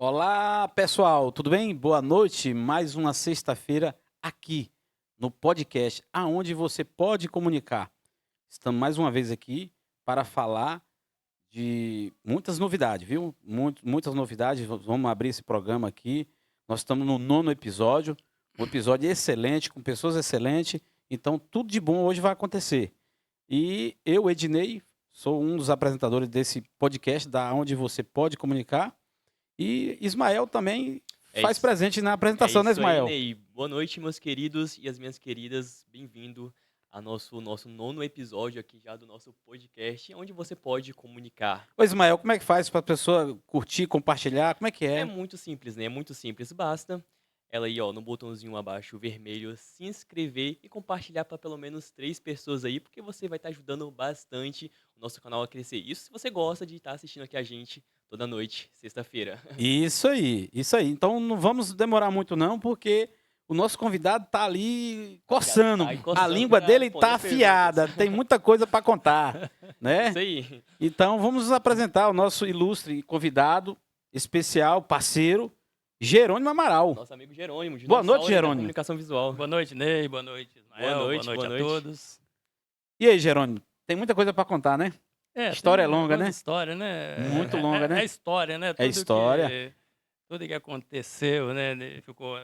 Olá, pessoal, tudo bem? Boa noite. Mais uma sexta-feira aqui no podcast, aonde você pode comunicar. Estamos mais uma vez aqui para falar de muitas novidades, viu? Muitas novidades. Vamos abrir esse programa aqui. Nós estamos no nono episódio, um episódio excelente, com pessoas excelentes. Então, tudo de bom hoje vai acontecer. E eu, Ednei, sou um dos apresentadores desse podcast, da onde você pode comunicar. E Ismael também É faz isso, presente na é apresentação, né, isso aí, Ismael? Ney. Boa noite, meus queridos e as minhas queridas. Bem-vindo ao nosso nono episódio aqui já do nosso podcast, onde você pode comunicar. Ô, Ismael, como é que faz para a pessoa curtir, compartilhar? Como é que É é? muito simples, né? É muito simples. Basta ela aí, ó, no botãozinho abaixo vermelho, se inscrever e compartilhar para pelo menos 3 pessoas aí, porque você vai estar ajudando bastante o nosso canal a crescer. Isso se você gosta de estar assistindo aqui a gente toda noite, sexta-feira. Isso aí, isso aí. Então não vamos demorar muito não, porque o nosso convidado tá ali Já coçando. tá A encostando língua para dele tá responder perguntas. afiada, tem muita coisa para contar, Isso né? aí. Então vamos apresentar o nosso ilustre convidado especial, parceiro, Jerônimo Amaral. Nosso amigo Jerônimo, Boa noite, dinossauro aí da Jerônimo. comunicação visual. Boa noite, Ney. Boa noite, Boa Ismael. noite, Boa noite boa a noite. todos. E aí, Jerônimo? Tem muita coisa para contar, né? História é longa, né? História, né? Muito longa, né? É história, né? É história. Tudo que aconteceu, né? Ficou.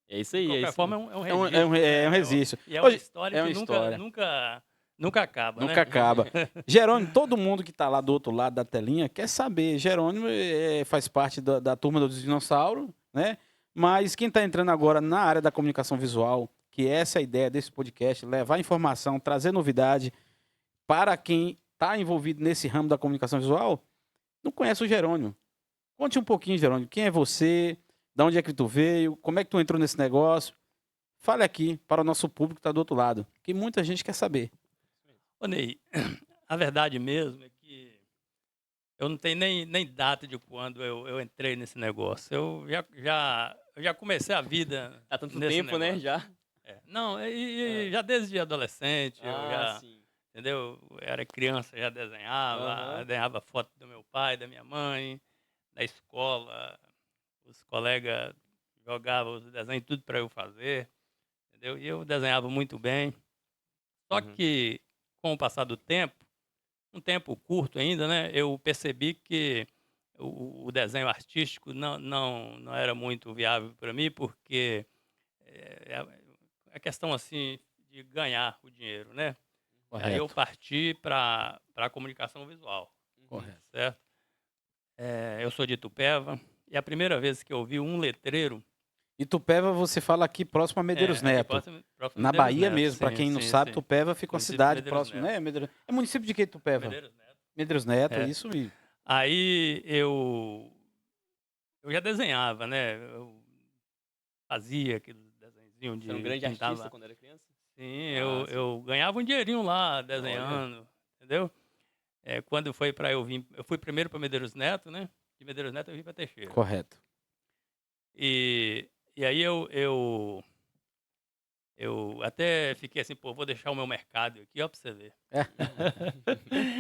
É isso De aí, é qualquer isso forma, aí. é um É um, registro. é um, é um registro. E é uma Hoje, história é uma que história. nunca acaba, Nunca né? acaba. Jerônimo, todo mundo que está lá do outro lado da telinha quer saber. Jerônimo faz parte da turma dos dinossauros, né? Mas quem está entrando agora na área da comunicação visual, que essa é a ideia desse podcast, levar informação, trazer novidade para quem está envolvido nesse ramo da comunicação visual, não conhece o Jerônimo. Conte um pouquinho, Jerônimo. Quem é você? De onde é que tu veio? Como é que tu entrou nesse negócio? Fale aqui para o nosso público que está do outro lado, que muita gente quer saber. Ô, Ney, a verdade mesmo é que eu não tenho nem data de quando eu entrei nesse negócio. Eu já comecei a vida Há tanto nesse tempo, né, negócio. já? Não, Ah. já desde adolescente, eu Ah, já, sim. entendeu? Eu era criança, já desenhava, Aham. desenhava foto do meu pai, da minha mãe, da escola, os colegas jogavam os desenhos tudo para eu fazer, entendeu? E eu desenhava muito bem. Só Uhum. que, com o passar do tempo, um tempo curto ainda, né, eu percebi que o desenho artístico não era muito viável para mim, porque é questão assim de ganhar o dinheiro, né? Aí eu Correto. parti para a comunicação visual, Correto. certo? Eu sou de Itupeva e a primeira vez que eu vi um letreiro Itupeva, você fala aqui próximo a Medeiros aqui Neto. próximo Na de Medeiros Bahia Neto. mesmo, para Sim, quem não sim, sabe, sim. Itupeva fica uma Município de cidade Medeiros próxima, Neto. né? É município de que Itupeva? Medeiros Neto. Medeiros Neto, É. isso e Aí eu já desenhava, né? Eu fazia aquele desenhozinho Você era um de grande artista pintava. quando era criança? Sim, Ah, sim. eu ganhava um dinheirinho lá Olha. desenhando, entendeu? Quando foi para eu fui primeiro para Medeiros Neto, né? De Medeiros Neto eu vim para Teixeira. correto. E aí eu até fiquei assim, pô, vou deixar o meu mercado aqui, ó, para você ver. É.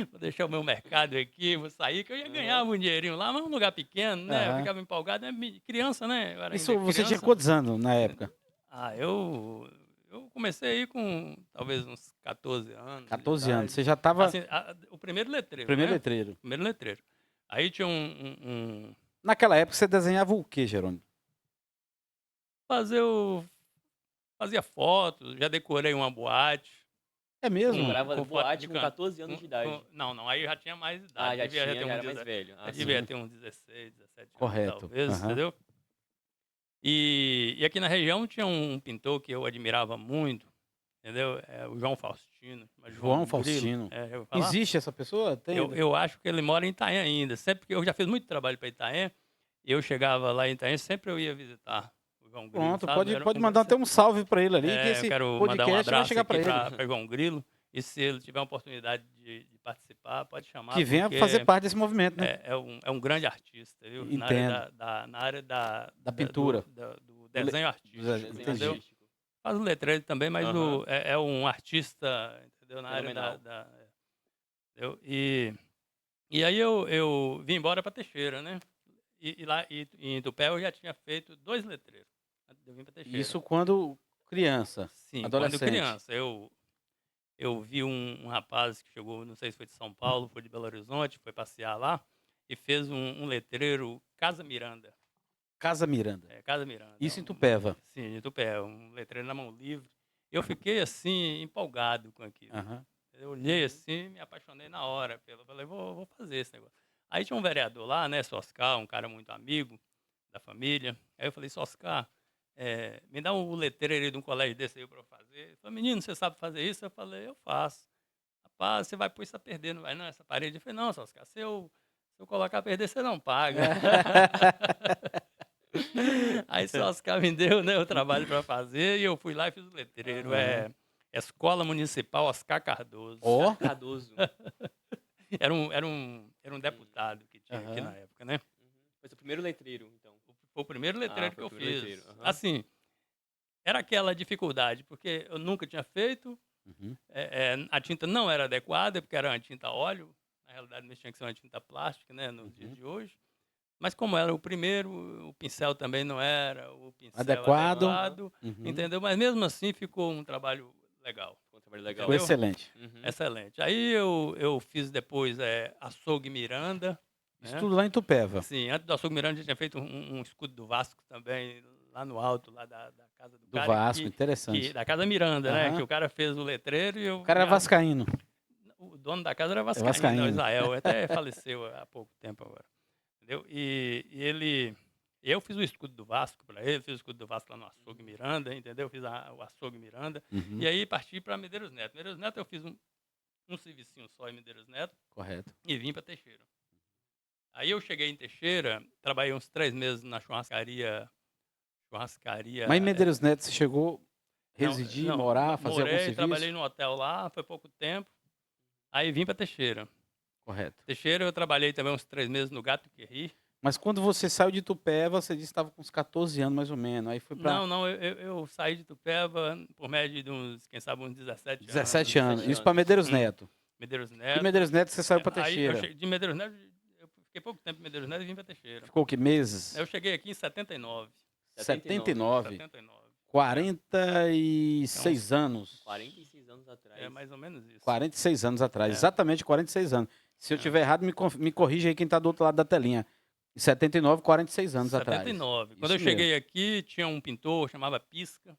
Vou deixar o meu mercado aqui, vou sair, que eu já ganhava um dinheirinho lá, mas um lugar pequeno, né? Eu Aham. ficava empolgado, criança, né? Eu era Isso ainda você tinha criança. quantos anos na época? Eu comecei aí com talvez uns 14 anos. 14 de anos. Você idade. já estava Assim, o primeiro letreiro, primeiro né? letreiro. Primeiro letreiro. Aí tinha um Naquela época você desenhava o quê, Jerônimo? fazer o fazia fotos, já decorei uma boate. É mesmo? Decorava foto boate de com can 14 anos de idade. Não, aí eu já tinha mais idade. Ah, já Devia tinha, ter já uns era mais 17 velho. Ah, eu sim. devia ter uns 16, 17 anos, Correto. talvez, Aham. entendeu? E aqui na região tinha um pintor que eu admirava muito, entendeu? O João Faustino. chama João Grilo. Faustino. Já ouviu falar? Existe essa pessoa? Tem? Eu acho que ele mora em Itaém ainda. Sempre que eu já fiz muito trabalho para Itaém, eu chegava lá em Itaém, sempre eu ia visitar o João Grilo, Pronto, sabe? pode mandar até um salve para ele ali, que Eu esse quero mandar um podcast vai abraço chegar aqui para ele. para João Grilo. E se ele tiver uma oportunidade de participar, pode chamar. Que venha porque fazer parte desse movimento, né? é um grande artista, viu? Entendo. Na área da pintura. do desenho artístico, Desenho entendeu? artístico. Faz o letreiro também, mas Aham. é um artista, entendeu? Na área Fenomenal. entendeu? E aí eu vim embora para Teixeira, né? E lá em Tupé eu já tinha feito 2 letreiros, antes de eu vir para Teixeira. Isso quando criança, Sim, quando adolescente. criança. Eu vi um rapaz que chegou, não sei se foi de São Paulo, foi de Belo Horizonte, foi passear lá e fez um letreiro Casa Miranda. Casa Miranda. Casa Miranda. Isso em Tupéva. Sim, em Tupé, um letreiro na mão livre. Eu fiquei assim, empolgado com aquilo. Aham. Eu olhei assim, me apaixonei na hora. Falei, vou fazer esse negócio. Aí tinha um vereador lá, né, Soscar, um cara muito amigo da família. Aí eu falei, Soscar, me dá um letreiro aí de um colégio desse aí para eu fazer. Ele falou, menino, você sabe fazer isso? Eu falei, eu faço. Rapaz, você vai pôr isso a perder, não vai não, essa parede? Eu falei, não, Soscar, se eu colocar a perder, você não paga. Aí Soscar me deu, né, o trabalho para fazer e eu fui lá e fiz o letreiro. Escola Municipal Oscar Cardoso. Ó. Cardoso. Era um deputado que tinha aqui Aham. na época, né? Foi seu primeiro letreiro, então. Foi o primeiro letreiro que foi eu o primeiro fiz. letreiro, aham. Assim, era aquela dificuldade, porque eu nunca tinha feito, Uhum. a tinta não era adequada, porque era uma tinta a óleo, na realidade tinha que ser uma tinta plástica, né, nos dias de hoje. Mas como era o primeiro, o pincel também não era o pincel Adequado. adequado, Uhum. entendeu? Mas mesmo assim ficou um trabalho legal. Foi um trabalho legal. Ficou Entendeu? excelente. Uhum. Excelente. Aí eu fiz depois Açougue Miranda. Isso né? tudo lá em Tupéva. Sim, antes do Açougue Miranda eu tinha feito um escudo do Vasco também, lá no alto, lá da casa do Do cara. Vasco, interessante. Da Casa Miranda, né? Aham. Que o cara fez o letreiro e eu... O cara era vascaíno. O dono da casa era vascaíno, vascaíno. né, o Israel. Até faleceu há pouco tempo agora. Entendeu? Eu fiz o escudo do Vasco para ele, fiz o escudo do Vasco lá no Açougue Miranda, entendeu? Fiz o Açougue Miranda. Uhum. E aí parti para Medeiros Neto. Medeiros Neto eu fiz um servicinho só em Medeiros Neto Correto. e vim para Teixeira. Aí eu cheguei em Teixeira, trabalhei uns 3 meses na churrascaria. Mas em Medeiros Neto você chegou a não, residir, não, morar, fazer algum morei, serviço? trabalhei no hotel lá, foi pouco tempo. Aí vim para Teixeira. Correto. Teixeira eu trabalhei também uns 3 meses no Gato Querri. Mas quando você saiu de Tupéva, você disse que estava com uns 14 anos, mais ou menos. Aí foi para Não, eu saí de Tupéva por média de uns, quem sabe, uns 17 anos. 17 anos. 17 Isso para Medeiros Neto. Medeiros De Neto. Medeiros Neto você saiu para Aí Teixeira. de Medeiros Neto, eu fiquei pouco tempo em Medeiros Neto e vim para Teixeira. Ficou o que, meses? Eu cheguei aqui em 79. 79. 79. 46 anos. 46 anos atrás. É mais ou menos isso. 46 anos atrás. Exatamente 46 anos. Se eu tiver errado, me corrige aí quem está do outro lado da telinha. Em 79, 46 anos atrás. 79. Quando Isso eu cheguei aqui, tinha um pintor, chamava Pisca.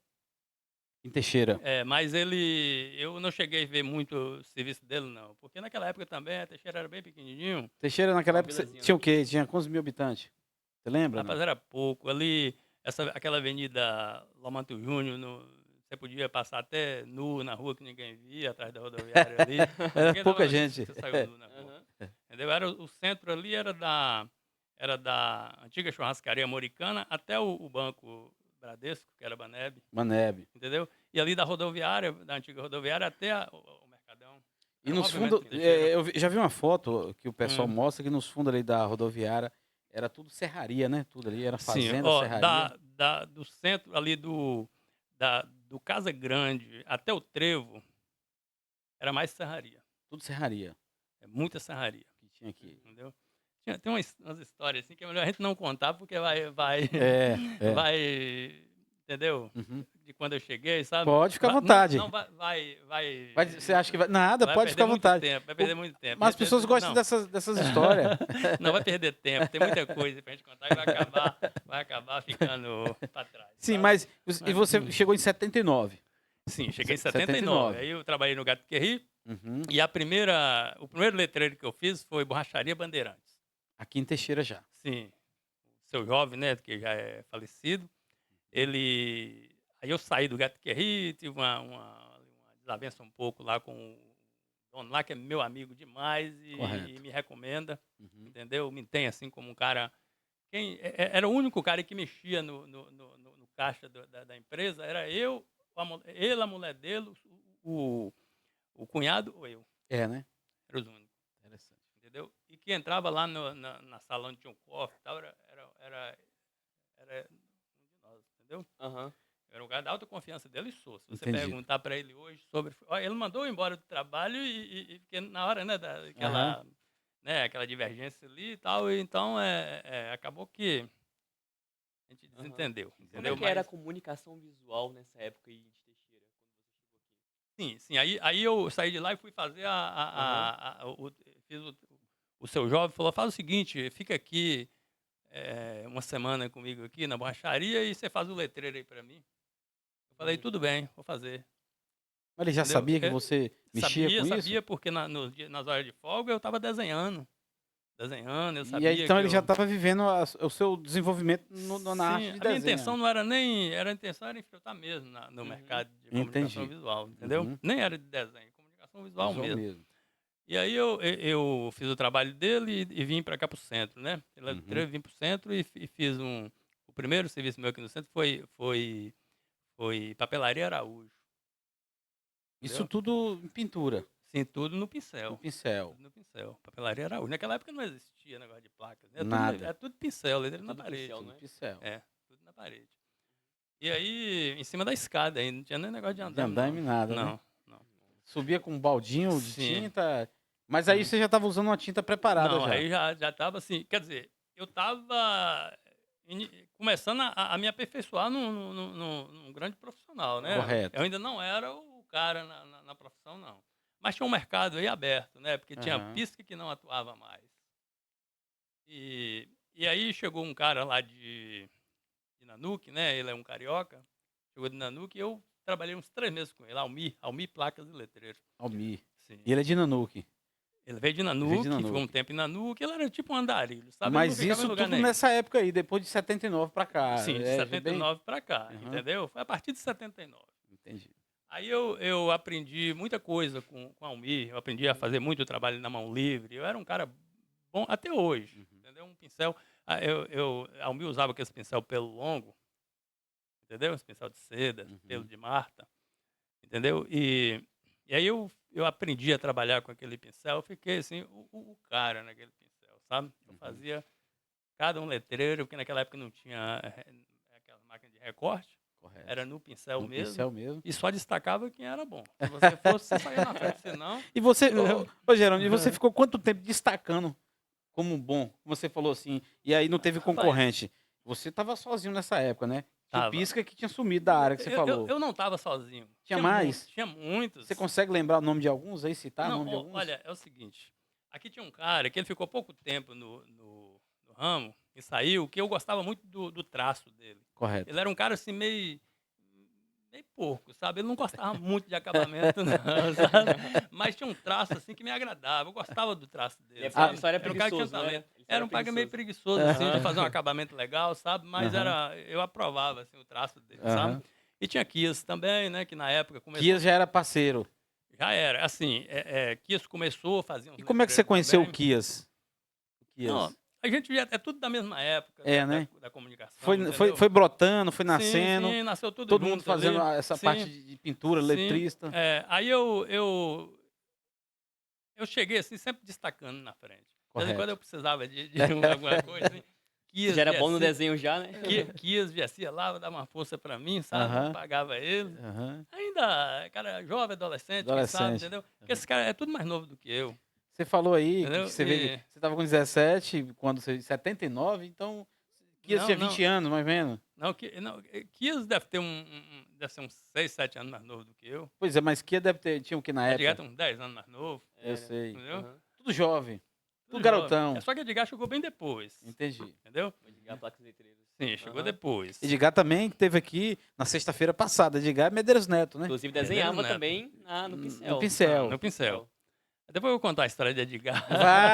Em Teixeira. Mas eu não cheguei a ver muito o serviço dele, não. Porque naquela época também, a Teixeira era bem pequenininho. Teixeira, naquela Uma época, vilazinha, tinha né? o quê? Tinha quantos mil habitantes? Você lembra? Rapaz, Não? era pouco. Ali, aquela avenida Lomanto Júnior, você podia passar até nu na rua que ninguém via, atrás da rodoviária ali. Era Porque pouca não, gente. Você saiu nu na rua. Aham. Entendeu? O centro ali era da antiga churrascaria americana até o banco Bradesco, que era Baneb, Manebe. entendeu? E ali da rodoviária, da antiga rodoviária até o Mercadão. E Era um nos movimento fundos, em Teixeira. eu já vi uma foto que o pessoal Hum. mostra que nos fundos ali da rodoviária era tudo serraria, né? Tudo ali era Sim, fazenda, ó, serraria. do centro ali do Casa Grande até o Trevo, era mais serraria. Tudo serraria É muita serraria, que tinha aqui. entendeu? Tem umas histórias assim que é melhor a gente não contar, porque vai entendeu? Uhum. De quando eu cheguei, sabe? Pode ficar à Vai- vontade. Não, vai Você acha que vai. Nada, vai pode perder ficar à muito vontade. tempo, vai perder muito tempo. Mas as pessoas gostam Não, dessas histórias. não vai perder tempo, tem muita coisa pra gente contar e vai acabar ficando pra trás. Sim, sabe? mas. E você chegou em 79. Sim, cheguei em 79. 79. Aí eu trabalhei no Gato Querri Uhum. e o primeiro letreiro que eu fiz foi Borracharia Bandeirantes. Aqui em Teixeira já. Sim, o seu jovem, né, que já é falecido, aí eu saí do Gato Querri, tive uma desavença um pouco lá com o dono lá, que é meu amigo demais Correto. e me recomenda, Uhum. entendeu? Me tem assim como um cara... Era o único cara que mexia no caixa da empresa, era eu, ele, a mulher dele, o cunhado ou eu. É, né? Era os únicos. Interessante. Entendeu? E que entrava lá na sala onde tinha um cofre e tal, era um de nós, entendeu? Aham. Era um lugar da alta confiança dele e sou. Se você Entendi. perguntar para ele hoje sobre... Ó, ele mandou eu embora do trabalho e porque na hora, né, né, aquela divergência ali e tal, e então acabou que a gente Aham. desentendeu, Como é entendeu? que era a Mas, comunicação visual nessa época aí de Teixeira, quando você chegou aqui? sim, aí eu saí de lá e fui fazer Aham. fiz o Seu Jovem falou, faz o seguinte, fica aqui uma semana comigo aqui na borracharia e você faz o letreiro aí pra mim. Eu falei, Uhum. tudo bem, vou fazer, Mas ele já entendeu? sabia que você mexia com isso? Sabia, porque nas horas de folga eu estava desenhando, eu E aí, sabia então que ele já eu... estava vivendo o seu desenvolvimento na arte Sim, de a minha desenho. intenção não era nem, a intenção era infiltrar mesmo no Uhum. mercado de comunicação Entendi. visual, entendeu? Uhum. Nem era de desenho, comunicação visual Visual mesmo. mesmo. E aí eu fiz o trabalho dele e vim para cá para o centro, né? Uhum. Vim para o centro e fiz o primeiro serviço meu aqui no centro foi Papelaria Araújo, Isso entendeu? tudo em pintura, Sim, tudo no no pincel. pincel. Tudo no pincel. Papelaria Araújo. Naquela época não existia negócio de placas. Nada. É tudo pincel, É letreiro na tudo parede. pincel, Tudo não é? pincel. É, tudo na parede. E aí, em cima da escada ainda, não tinha nem negócio de De andame, não. andaime nada, né? Não, não. Subia com um baldinho de Sim, tinta. Mas aí sim. você já estava usando uma tinta preparada Não, já. aí já tava assim, quer dizer, eu tava começando a me aperfeiçoar num grande profissional, né? Eu Correto. ainda não era o cara na profissão, não. Mas tinha um mercado aí aberto, né? Porque tinha Aham. pisca que não atuava mais. E aí chegou um cara lá de Nanuque, né? Ele é um carioca. Chegou de Nanuque e eu trabalhei uns 3 meses com ele. Almi Placas e Letreiros. Almir. Sim. E ele é de Nanuque. Ele veio de Ele veio de Nanuque, ficou um Nanuque. tempo em Nanuque. Ele era tipo um andarilho, sabe? Ele não Mas ficava em isso lugar tudo nenhum. nessa época aí, depois de 79 pra cá. Sim, de É bem. 79 para cá, Aham. entendeu? Foi a partir de 79. Entendi. Aí eu aprendi muita coisa com a Almir, eu aprendi a fazer muito trabalho na mão livre. Eu era um cara bom até hoje, Uhum. entendeu? Um pincel. A Almir usava aquele pincel pelo longo, entendeu? Esse pincel de seda, pelo Uhum. de Marta, entendeu? E aí eu aprendi a trabalhar com aquele pincel, eu fiquei assim, o cara naquele pincel, sabe? Eu Uhum. fazia cada um letreiro, porque naquela época não tinha aquela máquina de recorte, Correto. era no pincel No mesmo, pincel mesmo. e só destacava quem era bom. Se você fosse, você saía na frente, senão... E você, Entendeu? Geraldo, e você ficou quanto tempo destacando como bom? Você falou assim, e aí não teve Rapaz, concorrente. Você estava sozinho nessa época, né? Que o tava. Pisca que tinha sumido da área que você falou. Eu não estava sozinho. Tinha mais? Tinha muitos. Você consegue lembrar o nome de alguns aí, citar o Não, nome de alguns? olha, é o seguinte. Aqui tinha um cara que ele ficou pouco tempo no ramo e saiu, que eu gostava muito do traço dele. Correto. Ele era um cara assim meio porco, sabe? Ele não gostava muito de acabamento, não, sabe? Mas tinha um traço assim que me agradava. Eu gostava do traço dele, sabe? Só era Era um cara que tinha preguiçoso, não era? talento. Ele só Era um cara meio preguiçoso. preguiçoso, assim, de Aham. fazer um acabamento legal, sabe? Mas Aham. eu aprovava assim, o traço dele, sabe? Aham. E tinha Kias também, né? Que na época Kias começou. já era parceiro. Já era. Assim, Kias começou, fazia uns E como é que você letreiros conheceu o também. Kias? O Não, Kias. a gente já é tudo da mesma época É, né? da comunicação, Foi entendeu? brotando, foi Sim, nascendo. sim, nasceu tudo Todo mundo junto fazendo ali. essa parte Sim, de pintura, sim. letrista. Aí eu cheguei assim, sempre destacando na frente. De vez em quando eu Correto. precisava de alguma coisa, assim. Você já era bom no desenho já, né? Kias viesse lá, dava uma força pra mim, sabe? Eu Aham. pagava ele. Aham. Ainda, cara, jovem, adolescente, quem sabe, Adolescente. entendeu? Porque esse cara é tudo mais novo do que eu, Você falou aí que entendeu? você veio, você estava com 17, quando você 79, então Kias Não, tinha 20 anos, mais ou menos. não, Kias deve ter deve ser uns 6, 7 anos mais novo do que eu. Pois é, mas Kia deve ter, tinha o que na Edgar época? tem uns 10 anos mais novo, Eu Era. sei. entendeu? Aham. Tudo jovem, tudo Tudo jovem. garotão. Só que Edgar chegou bem depois, Entendi. entendeu? Vou ligar placas letreiras. Sim, chegou Aham. depois. Edgar também teve aqui na sexta-feira passada. Edgar é Medeiros Neto, né? Inclusive Medeiros desenhava Neto. também no No pincel. pincel. No pincel. Depois eu vou contar a história de Edgar. Vai.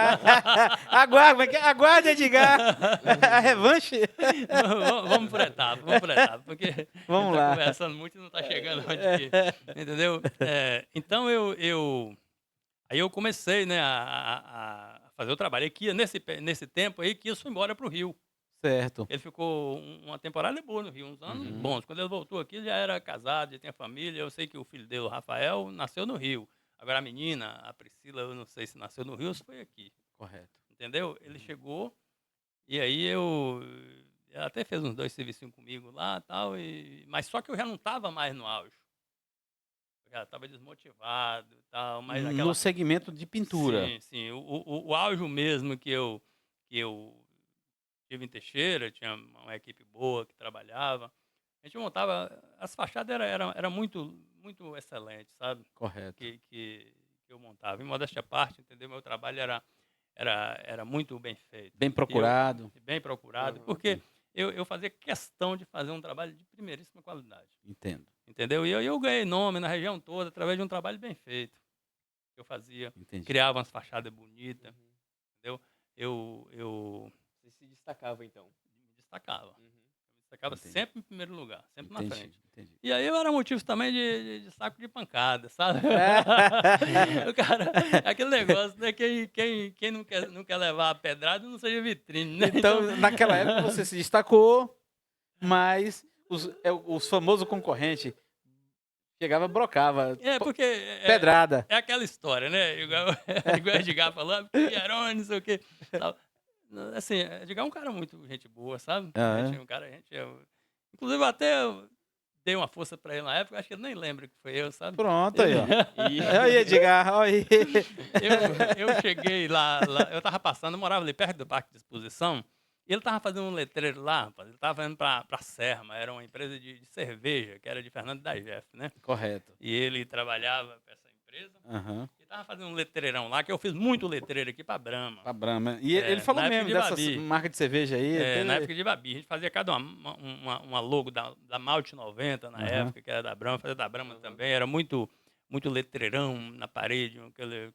Aguarde, Edgar. A revanche. Vamos por etapa, porque Vamos ele tá lá. conversando muito e não tá chegando onde que... Entendeu? Então aí eu comecei, né, a fazer o trabalho. E Kias, nesse tempo aí, Kias foi embora para o Rio. Certo. Ele ficou uma temporada boa no Rio, uns anos Uhum. bons. Quando ele voltou aqui, ele já era casado, já tinha família. Eu sei que o filho dele, o Rafael, nasceu no Rio. Agora a menina, a Priscila, eu não sei se nasceu no Rio ou se foi aqui. Correto. Entendeu? Ele chegou e aí ela até fez uns 2 serviços comigo lá e tal. Mas só que eu já não estava mais no auge. já estava desmotivado e tal, mas No aquela... segmento de pintura. Sim, sim. O auge mesmo que eu tive em Teixeira, tinha uma equipe boa que trabalhava. A gente montava, as fachadas era muito, muito excelente, sabe? Correto. Que eu montava. Em modéstia à parte, entendeu? Meu trabalho era muito bem feito. Bem procurado. Bem procurado, Aham. porque eu fazia questão de fazer um trabalho de primeiríssima qualidade. Entendo. Entendeu? E eu ganhei nome na região toda através de um trabalho bem feito que eu fazia. Entendi. Criava umas fachadas bonitas, Uhum. entendeu? Eu Você se destacava, então. me destacava. Uhum. Me destacava Entendi. sempre em primeiro lugar, sempre na Entendi. frente. Entendi. E aí eu era motivo também de saco de pancada, sabe? O cara, aquele negócio, né? Quem não quer levar a pedrada não seja vitrine, né? Então, naquela época você se destacou, mas os famosos concorrentes chegava, brocava, Porque pedrada. é aquela história, né? Igual Edgar falou, Pieroni, não sei o quê. Tal. Assim, Edgar é um cara muito gente boa, sabe? Um cara, inclusive, eu até dei uma força pra ele na época, acho que ele nem lembra que foi eu, sabe? Pronto aí, ó. E Olha aí, Edgar, olha aí. Eu cheguei lá, eu tava passando, eu morava ali perto do Parque de Exposição, e ele tava fazendo um letreiro lá, rapaz, ele tava indo pra Serma, era uma empresa de cerveja, que era de Fernando da Jeff, né? Correto. E ele trabalhava para essa empresa, Aham. e tava fazendo um letreirão lá, que eu fiz muito letreiro aqui pra Brahma. Pra Brahma. E ele falou na época mesmo de dessas Babi. marcas de cerveja aí. Na época de Babi, a gente fazia cada uma logo da Malte 90 na Aham. época, que era da Brahma, fazia da Brahma também, era muito letreirão na parede, aquele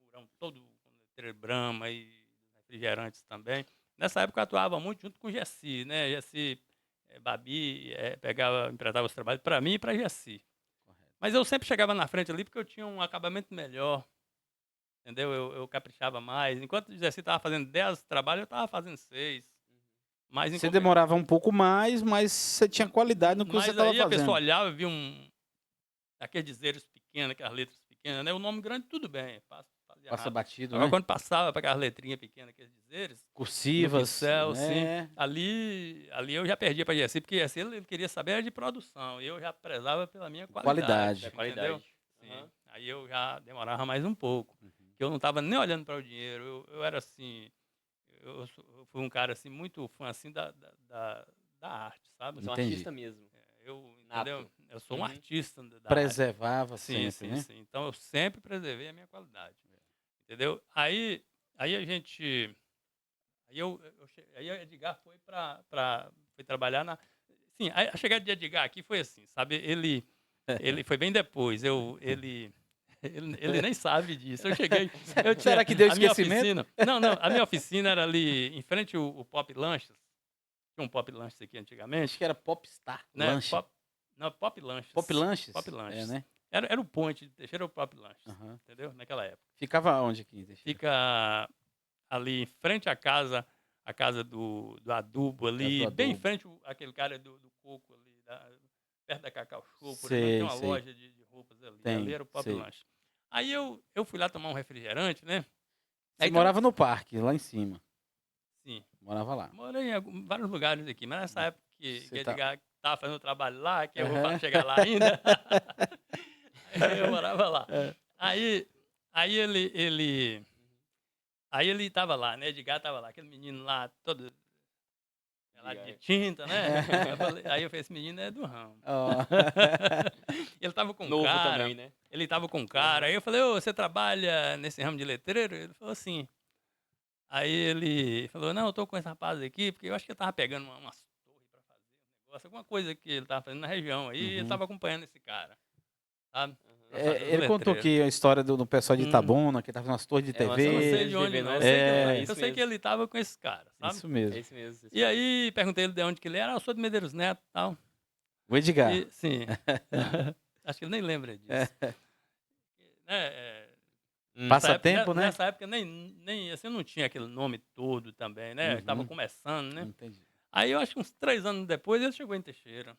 murão todo com letreiro Brahma e refrigerantes também. Nessa época eu atuava muito junto com o Gessi, né? Gessi, Babi, emprestava os trabalhos para mim e para Gessi. Correto. Mas eu sempre chegava na frente ali porque eu tinha um acabamento melhor, entendeu? Eu caprichava mais. Enquanto o Gessi estava fazendo 10 trabalhos, eu estava fazendo 6. Mas Você demorava um pouco mais, mas você tinha qualidade no que você Mas estava aí a pessoa fazendo. olhava e via aqueles dizeres pequenos, aquelas letras pequenas, né? O nome grande, tudo bem, fazia Passa rápido. batido, Agora, né? quando passava para aquelas letrinhas pequenas, aqueles dizeres, no Cursivas, pincel, né? sim, ali eu já perdia para Gessi, porque Gessi ele queria saber era de produção, e eu já prezava pela minha Qualidade. qualidade, da entendeu? qualidade. Sim. Aham. Aí eu já demorava mais um pouco, que eu não estava nem olhando para o dinheiro, eu era assim, eu fui um cara assim, muito fã assim, da arte, sabe? Você é um Entendi. artista mesmo. Nato. Entendeu? Eu sou um Uhum. artista da arte. Preservava Sim, sempre, né? sim. Então eu sempre preservei a minha qualidade. Entendeu? Aí a gente. Aí a Edgar foi foi trabalhar na. Sim, a chegada de Edgar aqui foi assim, sabe? Ele foi bem depois. Ele nem sabe disso. Eu cheguei. Será que deu a minha esquecimento? oficina. Não, a minha oficina era ali em frente o Pop Lanches. Tinha um Pop Lanches aqui antigamente. Acho que era Popstar. Né? Lanche. Pop Lanches. Pop Lanches? Pop Lanches. É, né? Era o Ponte de Teixeira, o Pop Lanches. Aham. Entendeu? Naquela época. Ficava onde aqui? Fica ali em frente à casa do adubo ali, Casa do bem em adubo. frente aquele cara do coco ali, perto da Cacau Show, por Sei, exemplo, tem uma sei. loja de roupas ali. Tem, Ali era o Pop sei. Lanche. Aí eu fui lá tomar um refrigerante, né? Você Aí morava no parque, lá em cima. Sim. Morava lá. Morei em vários lugares aqui, mas nessa época que Você tá- Edgar tava fazendo o trabalho lá, que eu Aham. vou chegar lá ainda. Aí eu morava lá. É. Aí ele tava lá, né? Edgar tava lá, aquele menino lá, todo melado de tinta, né? Aí eu falei, esse menino é do ramo. Ó. Ele tava com um Novo cara. também, né? Ele tava com um cara. Aham. Aí eu falei, ô, você trabalha nesse ramo de letreiro? Ele falou assim. Aí ele falou, não, eu tô com esse rapaz aqui, porque eu acho que ele tava pegando umas torres pra fazer um negócio, alguma coisa que ele tava fazendo na região. Aí ele Uhum. tava acompanhando esse cara, sabe? Aham. Pra fazer os Ele contou letreiros. que a história do pessoal de Itabuna, que tava nas torres de É, mas eu Eu não sei TV. de de onde TV, não. né? Eu sei que É, eu isso sei que mesmo. ele tava com esses caras, sabe? Isso É mesmo. isso mesmo. E aí perguntei ele de onde que ele era. Eu sou de Medeiros Neto e tal. O Edgar. E, sim. Acho que ele nem lembra disso. Passa tempo, né? Nessa época nem assim, não tinha aquele nome todo também, né? Uhum. Tava começando, né? Entendi. Aí eu acho que uns 3 anos depois ele chegou em Teixeira.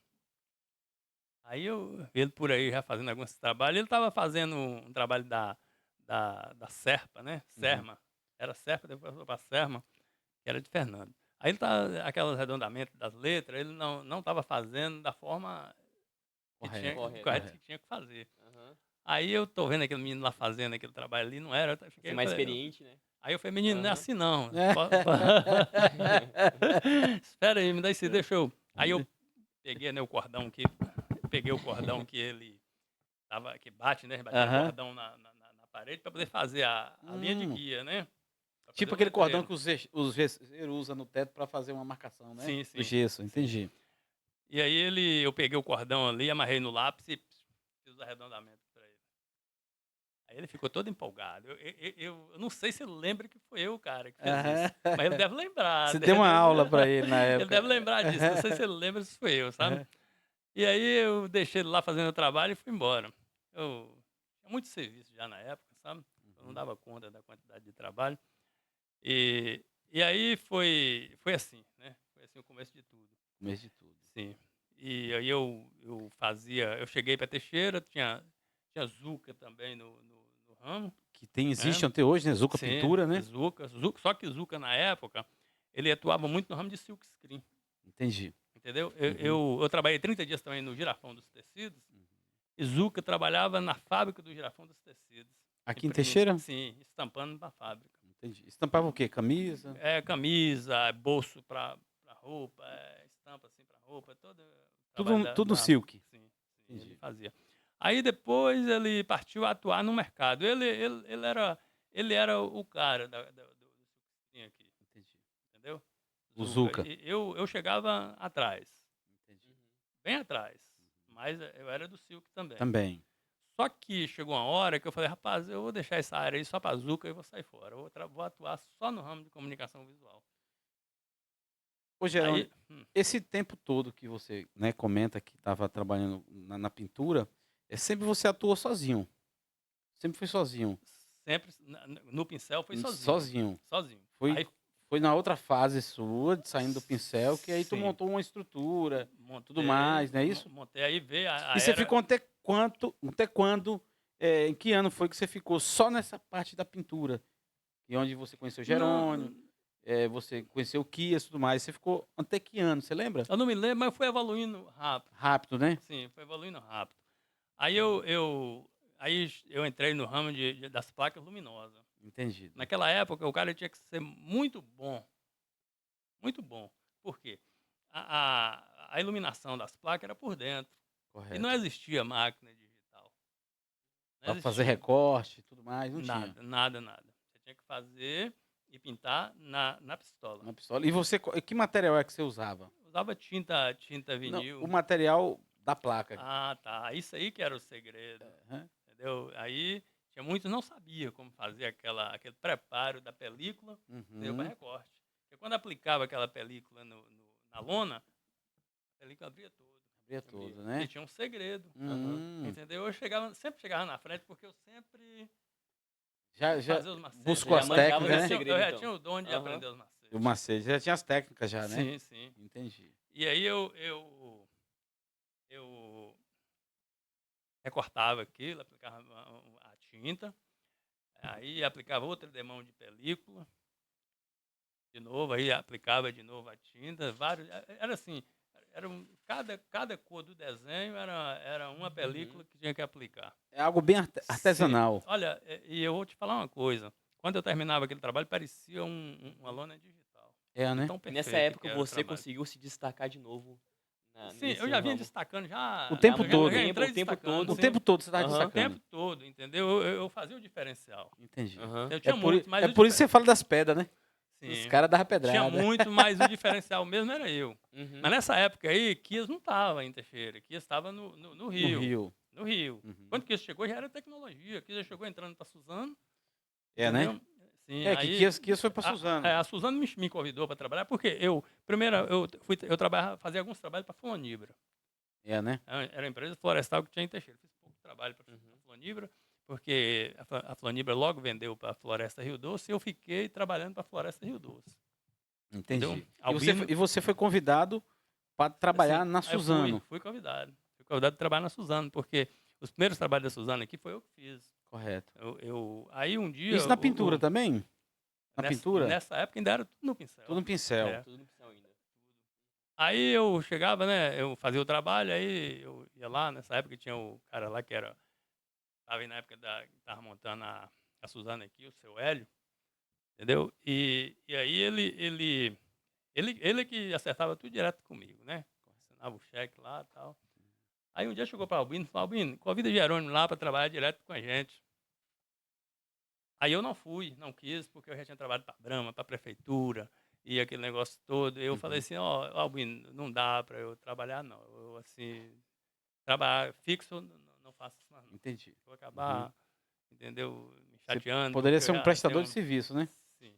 Aí eu vi ele por aí já fazendo alguns trabalhos. Ele tava fazendo um trabalho da Serpa, né? Serma. Era Serpa, depois foi pra Serma, que era de Fernando. Aí ele tá, aqueles arredondamentos das letras, ele não tava fazendo da forma Correto. correta que tinha que fazer. Aham. Aí eu tô vendo aquele menino lá fazendo aquele trabalho ali, não era. Você é mais experiente, né? Aí eu falei, menino, não é Aham. assim não. É. Espera aí, me dá esse, deixa eu. Aí eu peguei, né, o cordão que. Peguei o cordão que ele tava, que bate, né? Batia o Aham. cordão na parede para poder fazer a linha de Hum. guia, né? Pra fazer Tipo o aquele cordão letreiro. que os geseiros usam no teto para fazer uma marcação, né? Sim, Do sim. gesso, entendi. E aí eu peguei o cordão ali, amarrei no lápis e fiz os arredondamentos para ele. Aí ele ficou todo empolgado. Eu não sei se ele lembra que foi eu, cara, que fez isso. Aham. Mas ele deve lembrar. Você deu uma aula para ele na Ele época. deve lembrar disso. Não sei se ele lembra se foi eu, sabe? Aham. E aí eu deixei ele lá fazendo o trabalho e fui embora. Eu tinha muito serviço já na época, sabe? Eu não dava conta da quantidade de trabalho. E aí foi assim, né? Foi assim o começo de tudo. Começo de tudo. Sim. E aí eu cheguei para Teixeira, tinha Zuca também no ramo. Que existe É. até hoje, né? Zuca Sim, Pintura, né? Zuca, só que Zuca na época, ele atuava muito no ramo de silk screen, Entendi. entendeu? Uhum. Eu trabalhei 30 dias também no Girafão dos Tecidos, e Zuca trabalhava na fábrica do Girafão dos Tecidos. Aqui em Teixeira? Sim, estampando na fábrica. Entendi. Estampava o quê? Camisa? Camisa, bolso para roupa, estampa assim para roupa, todo o trabalho Tudo silk. Sim, Entendi. ele fazia. Aí depois ele partiu a atuar no mercado. Ele era o cara do silk aqui, Entendi. entendeu? O Zuca. Eu chegava atrás, Entendi. bem atrás, mas eu era do silk também. Também. Só que chegou uma hora que eu falei, rapaz, eu vou deixar essa área aí só para Zuca e vou sair fora. Eu vou atuar só no ramo de comunicação visual. Ô, Gerônimo, Aí, esse tempo todo que você, né, comenta que estava trabalhando na pintura, sempre você atuou sozinho. Sempre foi sozinho. sempre no pincel foi sozinho. Sozinho. Sozinho. Foi, Aí, foi na outra fase sua, de saindo do pincel, que aí tu sim, montou uma estrutura, tudo montei, mais, não é isso? Montei aí, veio a E você era. ficou até quando, em que ano foi que você ficou só nessa parte da pintura? E onde você conheceu o Jerônimo, Não, você conheceu o Kias e tudo mais. Você ficou até que ano, você lembra? eu não me lembro, mas foi evoluindo rápido. Rápido, né? Sim, foi evoluindo rápido. Aí eu entrei no ramo das placas luminosas. Entendido. Naquela época, o cara tinha que ser muito bom. Muito bom. Por quê? A iluminação das placas era por dentro. E Correto. não existia máquina digital. Não Pra fazer existia. recorte e tudo mais, não tinha. Nada. Você tinha que fazer e pintar na pistola. Na pistola. E você, que material é que você usava? Usava tinta Não, vinil. o material da placa. Ah, tá. Isso aí que era o segredo. Aham. Entendeu? Aí tinha muitos não sabia como fazer aquele preparo da película para Uhum. recorte. Porque quando aplicava aquela película na lona, a película abria todo. Abria tudo, E né? tinha um segredo. Hum. Entendeu? Eu sempre chegava na frente porque eu sempre Já fazia os macetes. buscou já as manjava técnicas, desse né? segredo, Eu já então. tinha o dom de Aham. aprender os macetes. O macete, já tinha as técnicas já, né? Sim. Entendi. E aí eu recortava aquilo, aplicava a tinta, aí aplicava outra demão de película, de novo, aí aplicava de novo a tinta, era assim, cada cor do desenho era uma película que tinha que aplicar. É algo bem artesanal. Sim. Olha, e eu vou te falar uma coisa, quando eu terminava aquele trabalho, parecia uma lona digital. É, né? Tão E perfeito nessa que época era o você trabalho. conseguiu se destacar de novo Sim, nesse eu já vinha ramo. destacando já. O tempo eu já- todo. eu já entrei O tempo destacando, todo. O sim. tempo todo você estava Aham. O destacando. tempo todo, entendeu? Eu fazia o diferencial. Entendi. Aham. Eu tinha muito, mas por isso que você fala das pedras, né? Os Sim. caras davam Tinha pedrada. muito, mas o diferencial mesmo era eu. Uhum. Mas nessa época aí, Kias não estava em Teixeira, Kias estava no Rio. No Rio. No Rio. Uhum. Quando Kias chegou, já era tecnologia. Kias já chegou entrando para Suzano. É, né? Entendeu? Sim, É, que Kias foi para Suzano. A Suzano me convidou para trabalhar, porque primeiro, fazia alguns trabalhos para a Flonibra. É, né? Era a empresa florestal que tinha em Teixeira. Fiz pouco trabalho para a Flonibra, porque a Flonibra logo vendeu para a Floresta Rio Doce e eu fiquei trabalhando para a Floresta Rio Doce. Entendi. Entendeu? E você foi convidado para trabalhar Assim, na aí Suzano. Fui convidado. Fui convidado para trabalhar na Suzano, porque os primeiros trabalhos da Suzano aqui foi eu que fiz. Correto. Aí um dia... Isso na pintura também? Na pintura? Nessa época ainda era tudo no pincel. Tudo no pincel. É. Tudo no pincel ainda. Aí eu chegava, né? Eu fazia o trabalho, aí eu ia lá, nessa época tinha o cara lá que era estava aí na época que estava montando a Suzana aqui, o seu Hélio, entendeu? E aí ele que acertava tudo direto comigo, né? Assinava o cheque lá e tal. Aí um dia chegou para Albino e falou: Albino, convida Jerônimo lá para trabalhar direto com a gente. Aí eu não fui, não quis, porque eu já tinha trabalhado para a Brahma, para a prefeitura, e aquele negócio todo. Eu falei assim: ó, Albino, não dá para eu trabalhar, não. Eu, assim, trabalhar fixo, não faço isso mais, não. Entendi. Vou acabar, entendeu, me Você chateando. poderia porque ser eu um já prestador tenho de serviço, né? Sim.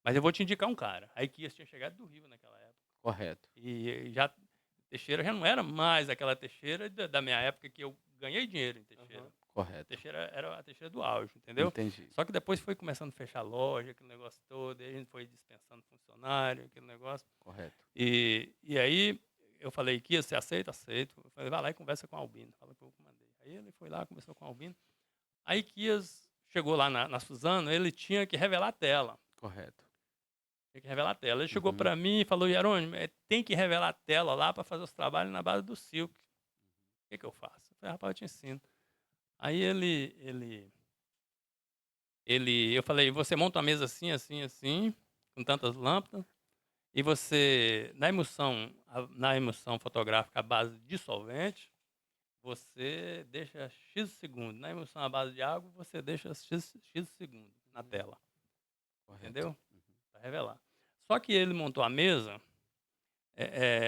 Mas eu vou te indicar um cara. Aí Kias tinha chegado do Rio naquela época. Correto. E já Teixeira já não era mais aquela Teixeira da minha época que eu ganhei dinheiro em Teixeira. Correto. Teixeira era a Teixeira do auge, entendeu? Entendi. Só que depois foi começando a fechar loja, aquele negócio todo, e a gente foi dispensando funcionário, aquele negócio. Correto. E aí eu falei, Kias, você aceita? Aceito. Eu falei, vai lá e conversa com o Albino. Fala que eu mandei. Aí ele foi lá, conversou com o Albino. Aí Kias chegou lá na Suzano, ele tinha que revelar a tela. Correto. Tinha que revelar a tela. Ele chegou Uhum. para mim e falou, Jerônimo, tem que revelar a tela lá para fazer os trabalhos na base do Silk. O que eu faço? Eu falei, rapaz, eu te ensino. Aí eu falei, você monta uma mesa assim, assim, assim, com tantas lâmpadas, e você, na emulsão fotográfica à base de solvente, você deixa X segundos. Na emulsão à base de água, você deixa X segundos na tela. Correto. Entendeu? Para revelar. Só que ele montou a mesa,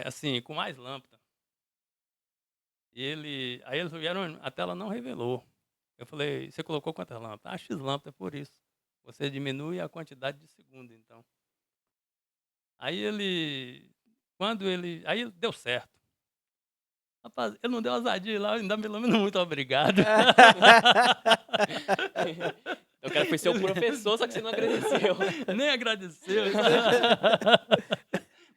assim, com mais lâmpada. Aí ele falou, Jerônimo, a tela não revelou. Eu falei, você colocou quantas lâmpadas? Ah, X lâmpadas, por isso. Você diminui a quantidade de segundo, então. Aí aí deu certo. Rapaz, ele não deu ousadia lá, ainda pelo menos muito obrigado. O cara foi seu professor, só que você não agradeceu. Nem agradeceu.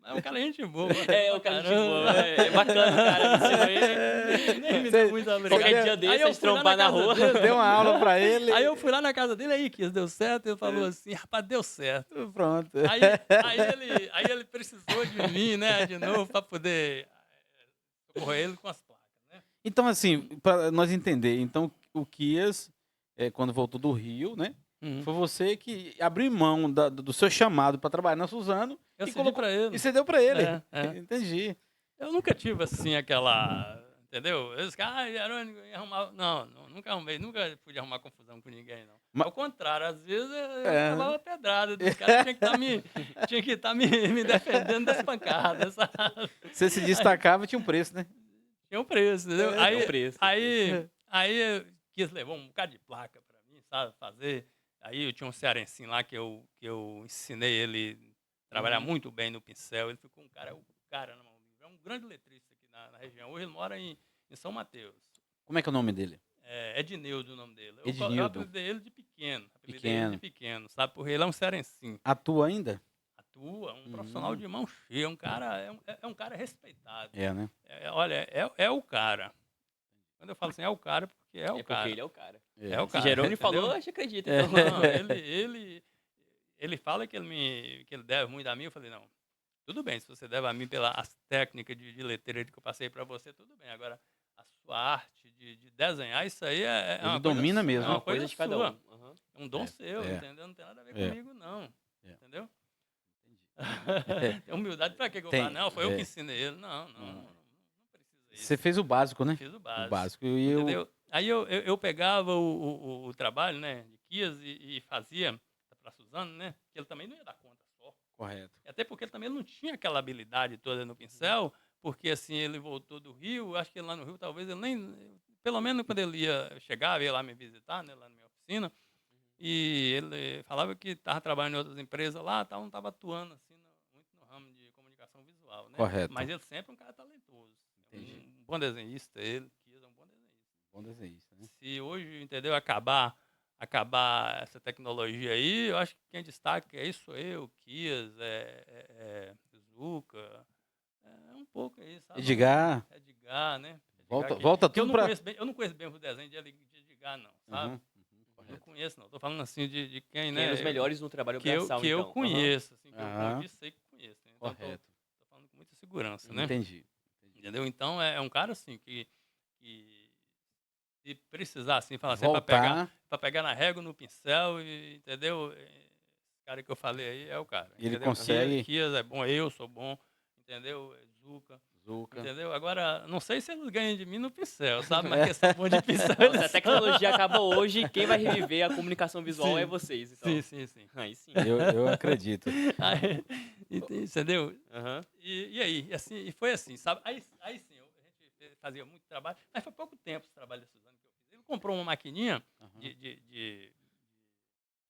Mas é um cara gente boa. O cara de boa. É bacana, o cara ensinou ele. Nem me deu muito obrigado. Qualquer dia desse, a gente trombar na rua. Deu uma aula pra ele. Aí eu fui lá na casa dele, aí, Kias, deu certo? Ele falou assim, rapaz, deu certo. Pronto. Aí ele precisou de mim, né, de novo, para poder socorrer ele com as placas, né? Então, assim, para nós entender, então o Kias, quando voltou do Rio, né? Uhum. Foi você que abriu mão do seu chamado para trabalhar na Suzano Eu e cedi pra ele. E você deu para ele. Entendi. Eu nunca tive, assim, entendeu? Eu disse, Jerônimo, ia arrumar... Não, nunca arrumei, nunca pude arrumar confusão com ninguém, não. Ao contrário, às vezes eu levava pedrada dos caras, tinha que estar me defendendo das pancadas, sabe? Você se destacava, tinha um preço, né? Tinha um preço, entendeu? Aí eu levou um bocado de placa pra mim, sabe, fazer. Aí eu tinha um cearensinho lá que eu ensinei ele a trabalhar muito bem no pincel. Ele ficou um cara na mão livre. É um grande letrista aqui na região. Hoje ele mora em São Mateus. Como é que é o nome dele? É Ednildo o nome dele. Ednildo. Eu apelidei ele de pequeno. Sabe? Porque ele é um cearensinho. Atua ainda? Atua, um profissional de mão cheia. Um cara, é um cara respeitado. Né? Olha, é o cara. Quando eu falo assim, é o cara, porque é o cara. Porque ele é o cara. É o cara. Se Jerônimo entendeu? falou, a gente acredita. Não, Então. ele fala que ele deve muito a mim. Eu falei, não, tudo bem, se você deve a mim pelas técnicas de letreiro que eu passei para você, tudo bem. Agora, a sua arte de desenhar, isso aí é uma domina coisa mesmo. É uma coisa de cada sua. um. Uhum. É um dom seu, entendeu? Não tem nada a ver comigo, não. Entendeu? Tem humildade para que eu falo? Não, foi eu que ensinei ele. Não precisa disso. Você fez o básico, né? Fiz o básico. O básico. Entendeu? Aí eu pegava o trabalho, né, de Kias e fazia para Suzano, né, que ele também não ia dar conta só. Correto. Até porque ele também não tinha aquela habilidade toda no pincel, porque assim, ele voltou do Rio, acho que lá no Rio talvez ele nem, pelo menos quando ele chegava, ia lá me visitar, né, lá na minha oficina, e ele falava que estava trabalhando em outras empresas lá, não estava atuando assim, muito no ramo de comunicação visual, né? Correto. Mas ele sempre é um cara talentoso. Entendi. Um bom desenhista, ele, Kias é um bom desenhista. Bom desenhista, né? Se hoje, entendeu, acabar essa tecnologia aí, eu acho que quem destaca é isso aí, o Kias, Zuka, um pouco aí, sabe? Edgar, né? volta Que tudo para... eu não conheço bem o desenho de Edgar, não, sabe? Não conheço, não. Tô falando assim de quem, né? Quem é os melhores no trabalho que braçal, eu então. conheço, assim, que eu vi, sei que conheço. Né? Então, Correto. tô falando com muita segurança, né? Entendi. Entendeu? Então, é um cara, assim, que se precisar, assim, falar assim, para Voltar, pegar na régua, no pincel, entendeu? Esse cara que eu falei aí é o cara, e ele entendeu? consegue. Kias é bom, eu sou bom, entendeu? Zuca, Zuca. entendeu? Agora, não sei se eles ganham de mim no pincel, sabe? Mas que são bons de pincel, Então, se a eles são. tecnologia acaba hoje, quem vai reviver a comunicação visual é Sim, vocês, então. sim. Aí sim. Eu acredito. Aí, entendeu? Aham. E aí, assim, e foi assim, sabe? Aí sim, a gente fazia muito trabalho, mas foi pouco tempo esse trabalho da Suzano que eu fiz. Ele comprou uma maquininha Aham. de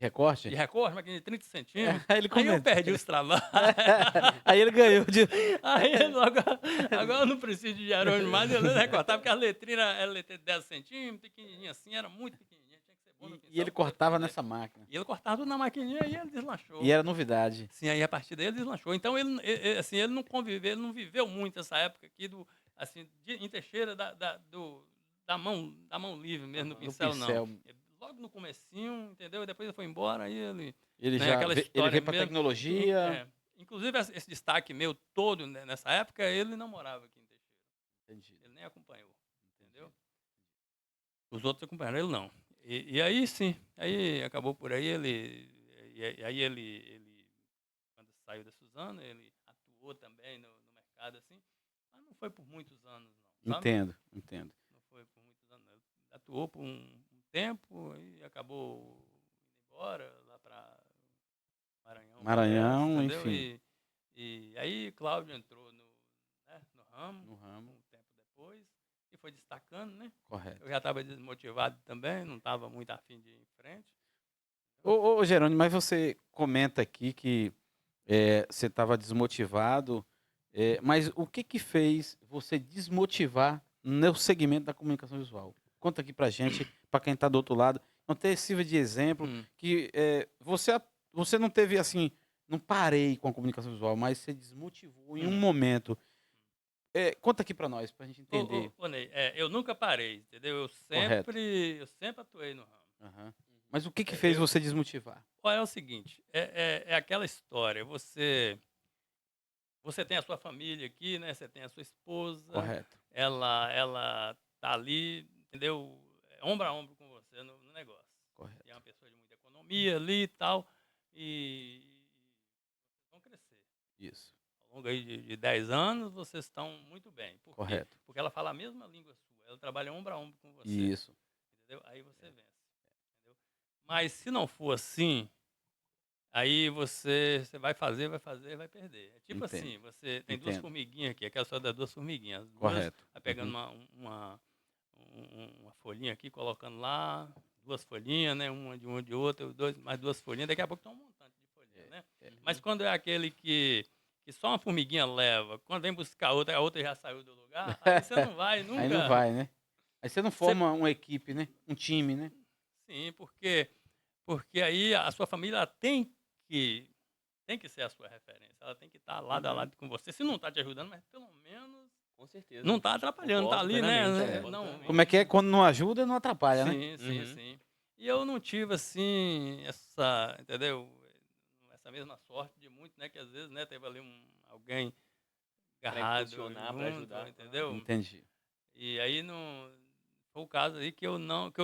Recorte? recorte, maquininha de 30 centímetros. Aí ele Aí eu comenta. perdi os trabalhos. Aí ele ganhou de. Aí agora eu não preciso de Jerônimo mais, eu recortava, porque as letrinhas eram letra de 10 centímetros, pequenininha assim, era muito pequenininha, tinha que ser bom no pincel. E ele pra poder cortava fazer. nessa máquina. E ele cortava tudo na maquininha e ele deslanchou. E era novidade. Sim, aí a partir daí ele deslanchou. Então assim, ele não conviveu, ele não viveu muito essa época aqui assim, em Teixeira da mão livre mesmo no No pincel, pincel. não. Logo no comecinho, entendeu? Depois ele foi embora, aí ele, Ele né, já aquela ele história veio para mesmo. tecnologia. É. Inclusive esse destaque meu todo nessa época, ele não morava aqui em Teixeira. Entendi. Ele nem acompanhou, entendeu? Os outros acompanharam, ele não. E aí sim, aí acabou por aí, aí ele quando saiu da Suzano, ele atuou também no mercado, assim, mas não foi por muitos anos, não, sabe? Entendo. Não foi por muitos anos. Ele atuou por um tempo e acabou indo embora lá para Maranhão, Maranhão, entendeu? enfim. E aí Cláudio entrou no ramo, No ramo. um tempo depois, e foi destacando, né? Correto. Eu já estava desmotivado também, não estava muito afim de ir em frente. Ô, Jerônimo, mas você comenta aqui que você estava desmotivado, mas o que que fez você desmotivar no segmento da comunicação visual? Conta aqui pra gente, para quem está do outro lado, não ter sirva de exemplo, Hum. que você não teve assim, não parei com a comunicação visual, mas você desmotivou em um momento. Conta aqui para nós, para a gente entender. Ô, Ney, eu nunca parei, entendeu? Correto. Eu sempre atuei no ramo. Aham. Mas o que que fez você desmotivar? Olha, é o seguinte, é aquela história, você tem a sua família aqui, né? Você tem a sua esposa, Correto. ela tá ali, entendeu? Ombro a ombro com você no negócio. Correto. E é uma pessoa de muita economia ali e tal, e vão crescer. Isso. Ao longo aí de 10 anos, vocês estão muito bem. Por quê? Correto. Porque ela fala a mesma língua sua, ela trabalha ombro a ombro com você. Isso. Entendeu? Aí você vence. Entendeu? Mas se não for assim, aí você vai fazer, vai perder. É tipo Entendo. assim, você tem duas Entendo. formiguinhas aqui, aquela só das duas formiguinhas. As duas, Correto. vai pegando uma folhinha aqui, colocando lá, duas folhinhas, né? Uma de outra, mais duas folhinhas, daqui a pouco tem um montante de folhinhas, né? Mas quando é aquele que só uma formiguinha leva, quando vem buscar outra, a outra já saiu do lugar, aí você não vai nunca. Aí não vai, né? Aí você não forma uma equipe, né? Um time, né? Sim, porque aí a sua família ela tem que ser a sua referência. Ela tem que estar lado a lado com você. Se não está te ajudando, mas pelo menos Com certeza. não está atrapalhando, está Concordo ali, né? plenamente, É. concordo Não, plenamente. Como é que é? Quando não ajuda, não atrapalha, né? sim, Uhum. sim. E eu não tive assim essa, entendeu? Essa mesma sorte de muito, né? Que às vezes, né, teve ali alguém agarrado impulsionar, pra junto, ajudar. entendeu? Entendi. E aí não foi o caso aí que eu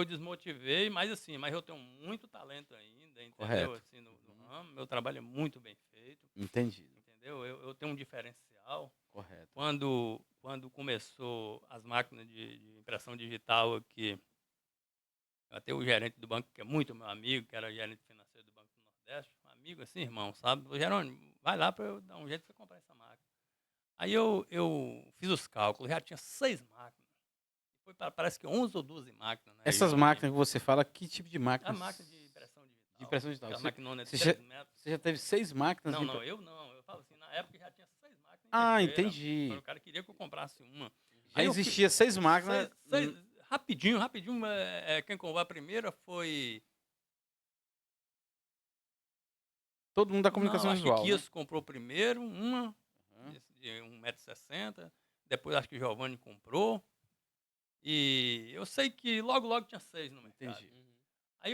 desmotivei, mas assim, mas eu tenho muito talento ainda, entendeu? Correto. Assim, no ramo, meu trabalho é muito bem feito, Entendi. entendeu? Eu tenho um diferencial. Correto. Quando começou as máquinas de impressão digital aqui, até o gerente do banco, que é muito meu amigo, que era gerente financeiro do Banco do Nordeste, um amigo assim, irmão, sabe? Ô, Jerônimo, vai lá para eu dar um jeito de você comprar essa máquina. Aí eu fiz os cálculos, já tinha 6 máquinas. Parece que 11 ou 12 máquinas. Né? Essas máquinas que você fala, que tipo de A máquinas? máquina de impressão digital. De impressão digital. Aquela maquinona de você 3 metros. Você já teve 6 máquinas? Não, eu não. Eu falo assim, na época já tinha 6 máquinas. Ah, Teixeira. entendi. Quando o cara queria que eu comprasse uma. Já existia 6 máquinas. Rapidinho. Quem comprou a primeira foi... Todo mundo da comunicação não, visual. Acho que Né? Kios comprou primeiro, uma de 1,60 m. Depois acho que o Giovanni comprou. E eu sei que logo tinha 6 no mercado. Entendi. Aí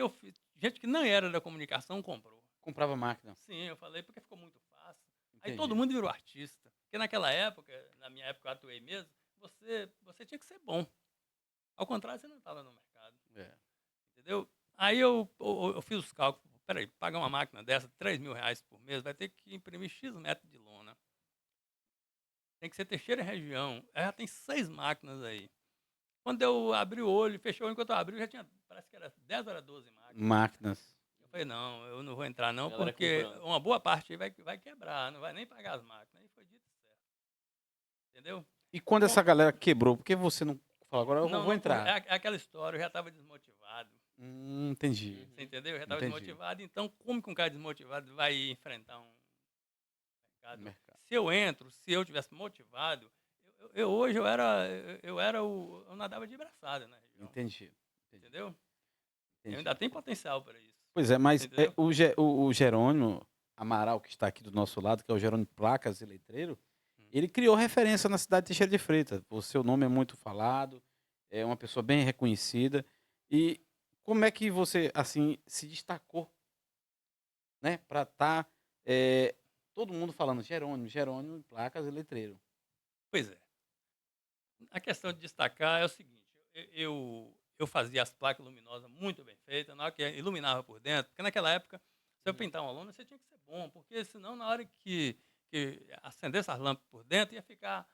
gente que não era da comunicação comprou. Comprava máquina. Sim, eu falei porque ficou muito fácil. Entendi. Aí todo mundo virou artista. Porque naquela época, na minha época eu atuei mesmo, você tinha que ser bom. Ao contrário, você não estava no mercado. desmotivado. É. Entendeu? Aí eu fiz os cálculos. Peraí, pagar uma máquina dessa, R$ 3.000 por mês, vai ter que imprimir X metros de lona. Tem que ser Teixeira e região. Aí já tem 6 máquinas aí. Quando eu abri o olho, fechei o olho, enquanto eu abri, já tinha, parece que era 10 ou era 12 máquinas. Máquinas. Eu falei, não, eu não vou entrar não, Galera porque comprando. uma boa parte aí vai quebrar, não vai nem pagar as máquinas. Aí foi dito certo. Entendeu? E quando essa galera quebrou, por que você não falou, agora eu Não, vou não, entrar? é aquela história, eu já estava desmotivado. Entendi. Você entendeu? Eu já estava Entendi. desmotivado. Então, como que um cara desmotivado vai enfrentar um mercado? Mercado. Se eu entro, se eu tivesse motivado, hoje eu nadava de braçada na região. Entendi. Entendeu? Eu Entendi. ainda tenho potencial para isso. Pois é, mas Entendeu? o Jerônimo Amaral, que está aqui do nosso lado, que é o Jerônimo Placas e Letreiro, ele criou referência na cidade de Teixeira de Freitas. O seu nome é muito falado, é uma pessoa bem reconhecida. E como é que você, assim, se destacou, né, para estar todo mundo falando Jerônimo Placas e Letreiro? Pois é. A questão de destacar é o seguinte: eu fazia as placas luminosas muito bem feitas, na hora que iluminava por dentro, porque naquela época, se eu pintar uma lona, você tinha que ser bom, porque senão, na hora que acendesse as lâmpadas por dentro, ia ficar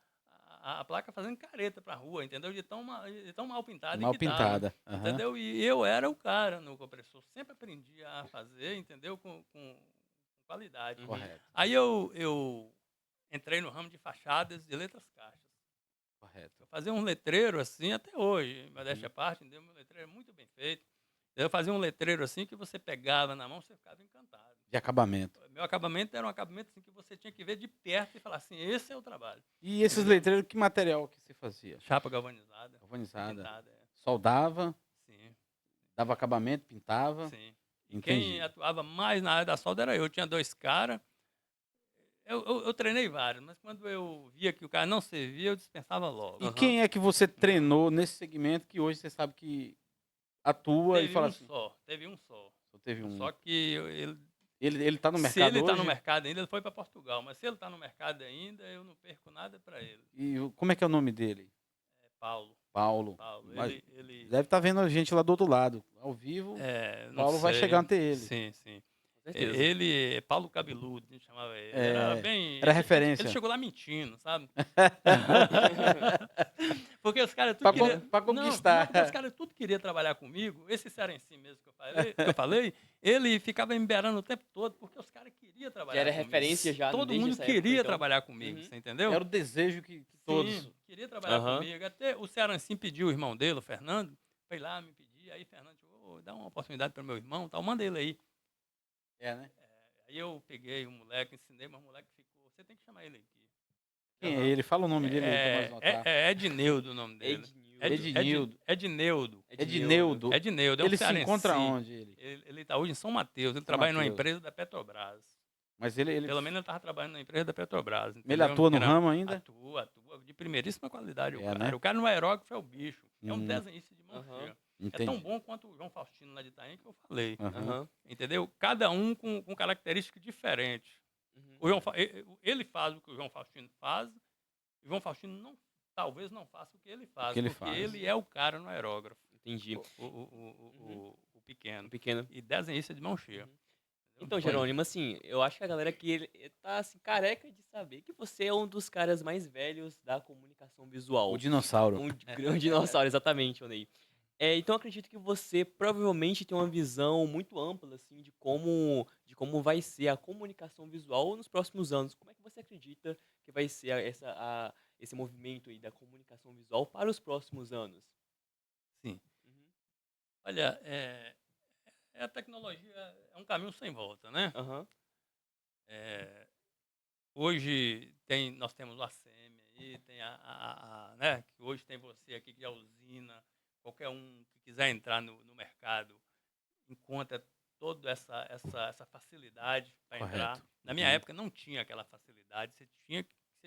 a placa fazendo careta para a rua, entendeu? De tão mal pintada Mal que estava. pintada. Aham. Entendeu? E eu era o cara no compressor, sempre aprendi a fazer, entendeu? Com qualidade. Correto, Aí eu entrei no ramo de fachadas e letras caixas. correto. Eu fazia um letreiro assim até hoje, modéstia à parte, entendeu? Meu letreiro é muito bem feito. Eu fazia um letreiro assim que você pegava na mão, você ficava encantado. De acabamento. Meu acabamento era um acabamento assim que você tinha que ver de perto e falar assim, esse é o trabalho. E esses letreiros, que material que você fazia? Chapa galvanizada, Galvanizada. pintada, Soldava, sim, dava acabamento, pintava. sim. E Entendi. quem atuava mais na área da solda era eu. Tinha 2 caras. Eu treinei vários, mas quando eu via que o cara não servia, eu dispensava logo. E quem é que você treinou nesse segmento que hoje você sabe que atua e Teve fala um assim? só, teve um só. Só teve um. Só que ele Ele tá no se mercado ele está hoje? no mercado ainda, ele foi para Portugal. Mas se ele está no mercado ainda, eu não perco nada para ele. E como é que é o nome dele? É Paulo. Paulo. Paulo. Mas Ele deve estar vendo a gente lá do outro lado. Ao vivo, não Paulo vai sei. chegar ante ele. Sim, sim. Com certeza. Ele é Paulo Cabeludo, a gente chamava ele. Era bem. Era referência. Ele chegou lá mentindo, sabe? Porque os caras tudo Pra queriam. pra conquistar. Não, porque os caras tudo queriam trabalhar comigo. Esse cearense mesmo que eu falei, ele ficava me beirando o tempo todo, porque os caras queriam trabalhar Já era comigo. referência já Todo desde mundo essa queria época, então. trabalhar comigo, Uhum. você entendeu? Era o desejo que todos. Sim, queria trabalhar Aham. comigo. Até o Cearancinho pediu o irmão dele, o Fernando, foi lá me pedir. Aí Fernando disse, dá uma oportunidade para meu irmão, tal, manda ele aí. É, né? Aí eu peguei o moleque, ensinei, mas o moleque ficou. Você tem que chamar ele aqui. Quem é ele? Fala o nome dele aí pra nós notar. É Edneudo o nome dele. Ednildo. Edneudo. Edneudo. Edneudo, é um Ele se cearense. encontra onde, ele? Ele está hoje em São Mateus. Ele São trabalha numa Mateus. empresa da Petrobras. Mas ele Pelo menos ele estava trabalhando na empresa da Petrobras. ele entendeu? atua no Era- ramo ainda? Atua. De primeiríssima qualidade. É, o cara. né? O cara não é aerógrafo, é o bicho. É um Hum. desenhista de mão Aham. cheia. É Entendi. tão bom quanto o João Faustino lá de Itaém que eu falei. Aham. Aham. Entendeu? Cada um com características diferentes. Uhum. Ele faz o que o João Faustino faz. O João Faustino talvez não faça o que ele faz. que ele porque faz. ele é o cara no aerógrafo. Entendi. O pequeno. Pequeno. E desenhista de mão cheia. Uhum. Então, Jerônimo, assim, eu acho que a galera aqui ele tá assim, careca de saber que você é um dos caras mais velhos da comunicação visual. O dinossauro. Um grande dinossauro, exatamente, Onei. Então, eu acredito que você provavelmente tem uma visão muito ampla, assim, de como vai ser a comunicação visual nos próximos anos. Como é que você acredita que vai ser esse movimento aí da comunicação visual para os próximos anos? Sim. Uhum. Olha, a tecnologia é um caminho sem volta, né? Aham. Hoje nós temos o ACM aí, tem né? Que hoje tem você aqui que é a usina, qualquer um que quiser entrar no mercado encontra toda essa facilidade para entrar. Correto. Na minha Uhum. época não tinha aquela facilidade, você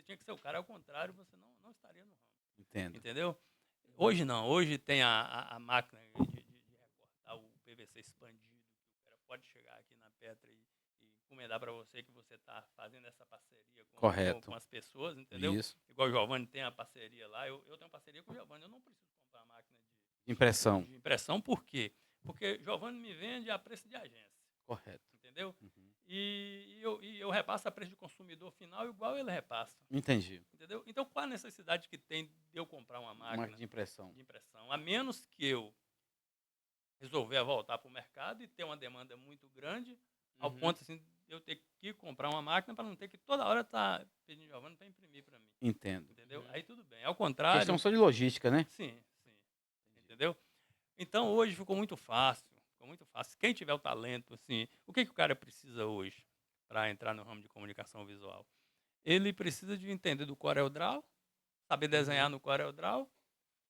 tinha que ser o cara, ao contrário, você não estaria no ramo. Entendo. Entendeu? Hoje não, hoje tem a máquina de recortar o PVC expandido, que o cara pode chegar aqui na Petra e encomendar para você que você está fazendo essa parceria Correto. com as pessoas, entendeu? Isso. Igual o Giovanni tem a parceria lá, eu tenho parceria com o Giovanni, eu não preciso comprar a máquina Impressão. De impressão, por quê? Porque Giovanni me vende a preço de agência, Correto. entendeu? Uhum. E eu repasso a preço de consumidor final igual ele repassa, Entendi. entendeu? Então, qual a necessidade que tem de eu comprar uma Máquina máquina de impressão. de impressão? A menos que eu resolver voltar para o mercado e ter uma demanda muito grande, ao Uhum. ponto assim, de eu ter que comprar uma máquina para não ter que toda hora estar pedindo Giovanni para imprimir para mim, Entendo. entendeu? Uhum. Aí tudo bem. Ao Questão contrário, só de logística, né? sim, entendeu? Então hoje ficou muito fácil, ficou muito fácil. Quem tiver o talento, assim, o que o cara precisa hoje para entrar no ramo de comunicação visual? Ele precisa de entender do CorelDRAW, saber desenhar no CorelDRAW,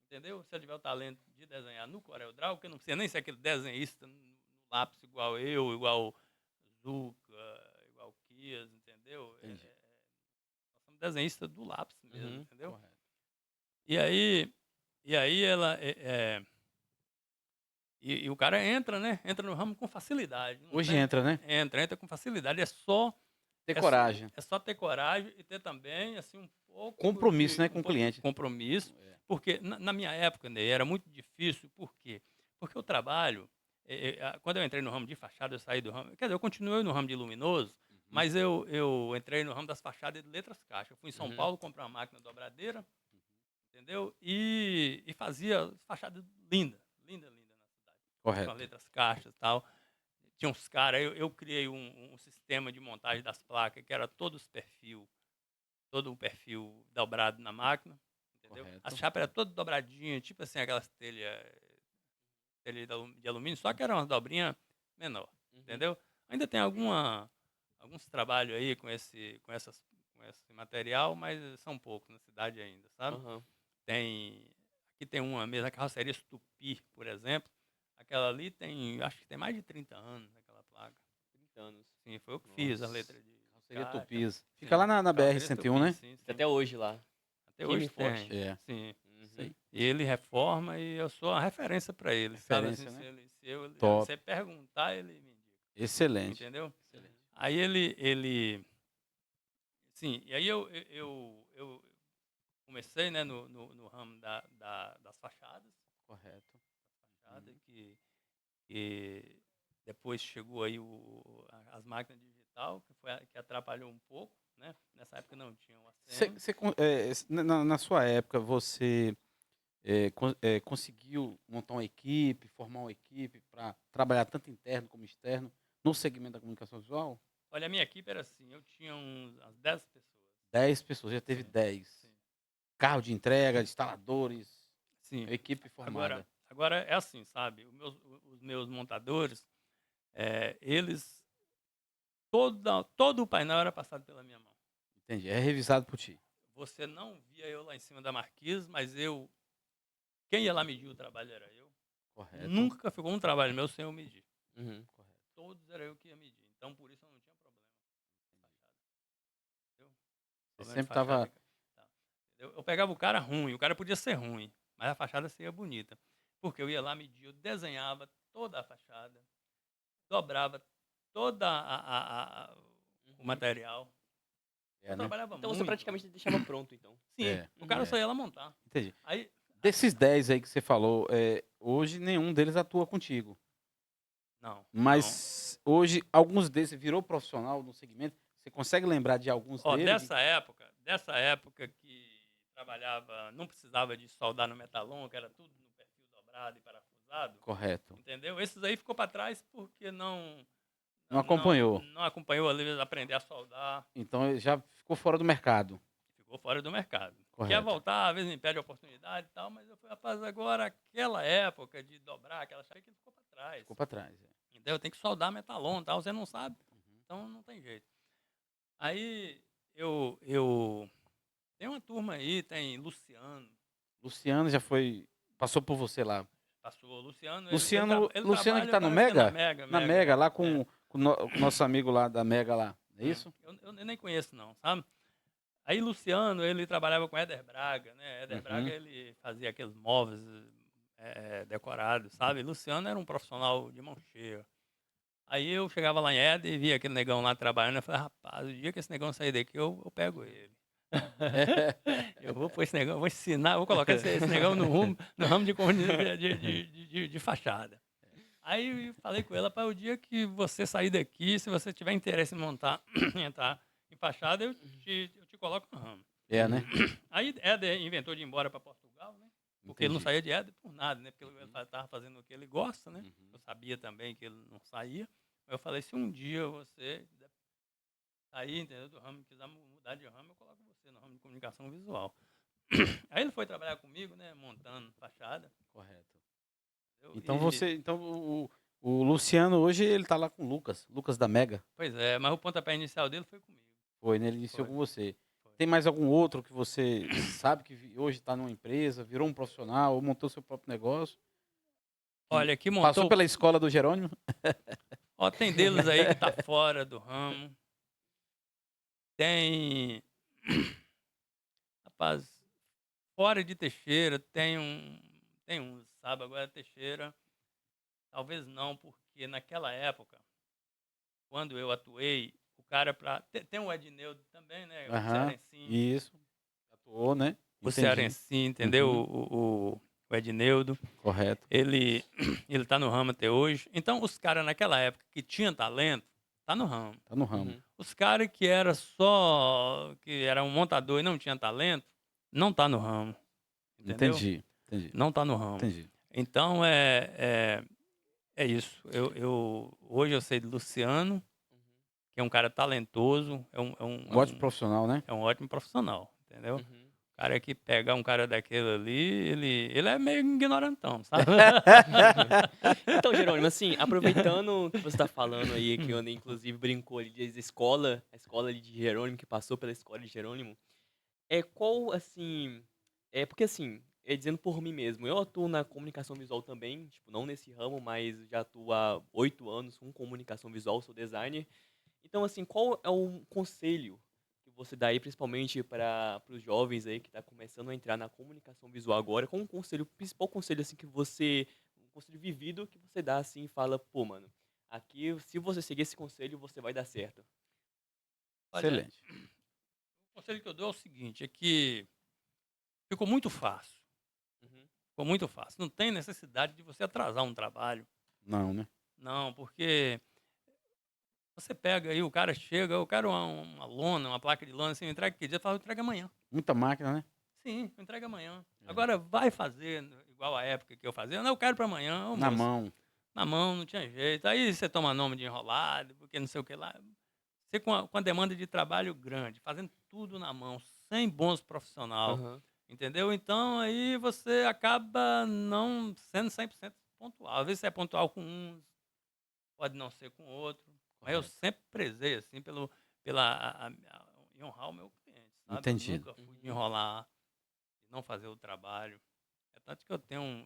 entendeu? Se ele tiver o talento de desenhar no CorelDRAW, que não precisa nem ser aquele desenhista no lápis igual eu, igual Zuca, igual Kias, entendeu? Entendi. Nós somos desenhistas do lápis mesmo, Uhum. entendeu? Correto. E aí, ela e o cara entra, né? Entra no ramo com facilidade. Não Hoje tem, entra, né? entra com facilidade. É só Ter é só- coragem. é só ter coragem e ter também assim um pouco Compromisso, de né, com o pouco de cliente. compromisso, É. porque na minha época, Ney, era muito difícil. Por quê? Porque o trabalho, quando eu entrei no ramo de fachada, eu saí do ramo. Quer dizer, eu continuei no ramo de luminoso, Uhum. mas eu entrei no ramo das fachadas e de letras caixa. Eu fui em São Uhum. Paulo comprar uma máquina dobradeira, entendeu? E fazia fachadas linda na cidade, com as Correto. letras caixas e tal. Tinha uns caras, eu criei um sistema de montagem das placas que era todo o perfil dobrado na máquina, entendeu? A Correto. chapa era toda dobradinha, tipo assim, aquelas telhas de alumínio, só que era uma dobrinha menor, Uhum. entendeu? Ainda tem alguns trabalhos aí com esse material, mas são poucos na cidade ainda, sabe? Aham. Aqui tem uma mesa, a carroceria Tupi, por exemplo. Aquela ali acho que tem mais de 30 anos, aquela placa. 30 anos. Sim, foi eu que fiz a Nossa. letra de Seria caixa. Tupis. Fica Sim, lá na carroceria BR-101, Tupi, né? sim, Fica sim. até hoje lá. Até Firme hoje e forte. tem, É. sim. Uhum. Sei. E ele reforma e eu sou a referência para ele, sabe? Assim, Referência, né? se Top. você perguntar, ele me indica, Excelente. entendeu? Excelente. Aí sim, e aí eu comecei, né, no ramo das fachadas, Correto. fachada, que depois chegou aí as máquinas digital, que atrapalhou um pouco, né? Nessa época não tinha o ACM. Na sua época, você conseguiu montar uma equipe, formar uma equipe para trabalhar tanto interno como externo no segmento da comunicação visual? Olha, a minha equipe era assim, eu tinha umas 10 pessoas. 10 pessoas, já teve Sim, 10. sim, Carro de entrega, instaladores, sim. equipe formada. Agora é assim, sabe? Os meus montadores, eles, todo o painel era passado pela minha mão. Entendi. É revisado por ti. Você não via eu lá em cima da marquise, mas quem ia lá medir o trabalho era eu. Correto. Nunca ficou um trabalho meu sem eu medir. Uhum. Correto. Todos era eu que ia medir. Então, por isso eu não tinha problema. Entendeu? Você Problema de sempre fachada. estava. Tá. Eu pegava o cara ruim, o cara podia ser ruim, mas a fachada seria bonita. Porque eu ia lá medir, eu desenhava toda a fachada, dobrava toda o Uhum. material. Eu Né? trabalhava Então você muito. praticamente deixava pronto, então. Sim, o cara Uhum. só ia lá montar. Entendi. Aí, Desses 10 aí que você falou, hoje nenhum deles atua contigo. não. Mas hoje, alguns deles virou profissional no segmento. Você consegue lembrar de alguns Ó, deles? dessa época que trabalhava, não precisava de soldar no metalon, que era tudo no perfil dobrado e parafusado, Correto. entendeu? Esses aí ficou para trás porque Não acompanhou. não acompanhou ali aprender a soldar, Então ele já ficou fora do mercado. ficou fora do mercado. Quer Correto. voltar, às vezes me pede oportunidade e tal, mas eu falei, rapaz, agora aquela época de dobrar aquela chave que ficou para trás. Ficou para trás. Entendeu? Tem que soldar metalon, tal, você não sabe, Uhum. então não tem jeito. Aí eu tem uma turma aí, tem Luciano, Luciano já foi. Passou por você lá. passou o Luciano, ele Luciano que trabalha, está no parece que na Mega? Mega, Na Mega, lá é. com o nosso amigo lá da Mega lá. É isso? Eu nem conheço não, sabe? Aí Luciano, ele trabalhava com Éder Braga, né? Éder Braga, Uhum. ele fazia aqueles móveis decorados, sabe? Luciano era um profissional de mão cheia. Aí eu chegava lá em Éder e via aquele negão lá trabalhando, eu falei, rapaz, o dia que esse negão sair daqui, eu pego ele. Eu vou pôr esse negócio, vou ensinar, vou colocar esse negócio no ramo de, de fachada. Aí eu falei com ela, para o dia que você sair daqui, se você tiver interesse em montar, entrar em fachada, eu te coloco no ramo. É, né? Aí Éder inventou de ir embora para Portugal, né? Porque ele não Entendi. saía de Éder por nada, né? Porque ele estava fazendo o que ele gosta, né? Uhum. Eu sabia também que ele não saía. Eu falei, se um dia você sair, entendeu, do ramo, quiser mudar de ramo, eu coloco você no ramo de comunicação visual. Aí ele foi trabalhar comigo, né? Montando fachada. Correto. entendeu? Então E, então o Luciano hoje ele tá lá com o Lucas da Mega. pois é, mas o pontapé inicial dele foi comigo. Foi, né? Ele iniciou Foi, com você. foi. Tem mais algum outro que você sabe que hoje está numa empresa, virou um profissional ou montou seu próprio negócio? Olha, que Passou montou. pela escola do Jerônimo? Ó, tem deles aí que tá fora do ramo. Tem. Rapaz, fora de Teixeira, tem um, sabe? Agora Teixeira, talvez não, porque naquela época, quando eu atuei, o cara tem o Edneudo também, né? O Aham, Cearencinho. isso. Atuou, né? O Entendi. Cearencinho, entendeu? Uhum. O Edneudo. Correto. Ele tá no ramo até hoje. Então, os caras naquela época que tinham talento, tá no ramo. Tá no ramo. Uhum. Os caras que era um montador e não tinha talento, não tá no ramo. Entendeu? Entendi. Não tá no ramo. Entendi. Então, é isso. Hoje eu sei de Luciano, que é um cara talentoso, Um ótimo profissional, né? é um ótimo profissional, entendeu? Uhum. O cara que pegar um cara daquele ali, ele é meio ignorantão, sabe? Então, Jerônimo, assim, aproveitando que você está falando aí, que eu inclusive brincou ali de escola, a escola ali de Jerônimo, que passou pela escola de Jerônimo, qual, assim, porque assim, dizendo por mim mesmo, eu atuo na comunicação visual também, tipo, não nesse ramo, mas já atuo há 8 anos com comunicação visual, sou designer. Então, assim, qual é o conselho que você dá aí, principalmente para os jovens aí que tá começando a entrar na comunicação visual agora? Qual um conselho, principal conselho, assim, um conselho vivido que você dá, assim, e fala, pô, mano, aqui, se você seguir esse conselho, você vai dar certo. Olha, Excelente. o conselho que eu dou é o seguinte, é que ficou muito fácil. Uhum, Ficou muito fácil. Não tem necessidade de você atrasar um trabalho. Não, né? Não, porque você pega aí, o cara chega, eu quero uma lona, uma placa de lona, assim, entrega que dia? Eu falo, entrega amanhã. Muita máquina, né? Sim, entrega amanhã. É. Agora vai fazer igual a época que eu fazia. Não, eu quero para amanhã. Ô, Na moço, mão. na mão, não tinha jeito. Aí você toma nome de enrolado, porque não sei o que lá. Você com a demanda de trabalho grande, fazendo tudo na mão, sem bons profissionais, aham, entendeu? Então aí você acaba não sendo 100% pontual. Às vezes você é pontual com uns, pode não ser com outro. Mas eu Correto. sempre prezei, assim, em honrar o meu cliente, sabe? Eu Entendido. nunca fui de enrolar, de não fazer o trabalho. É tanto que tenho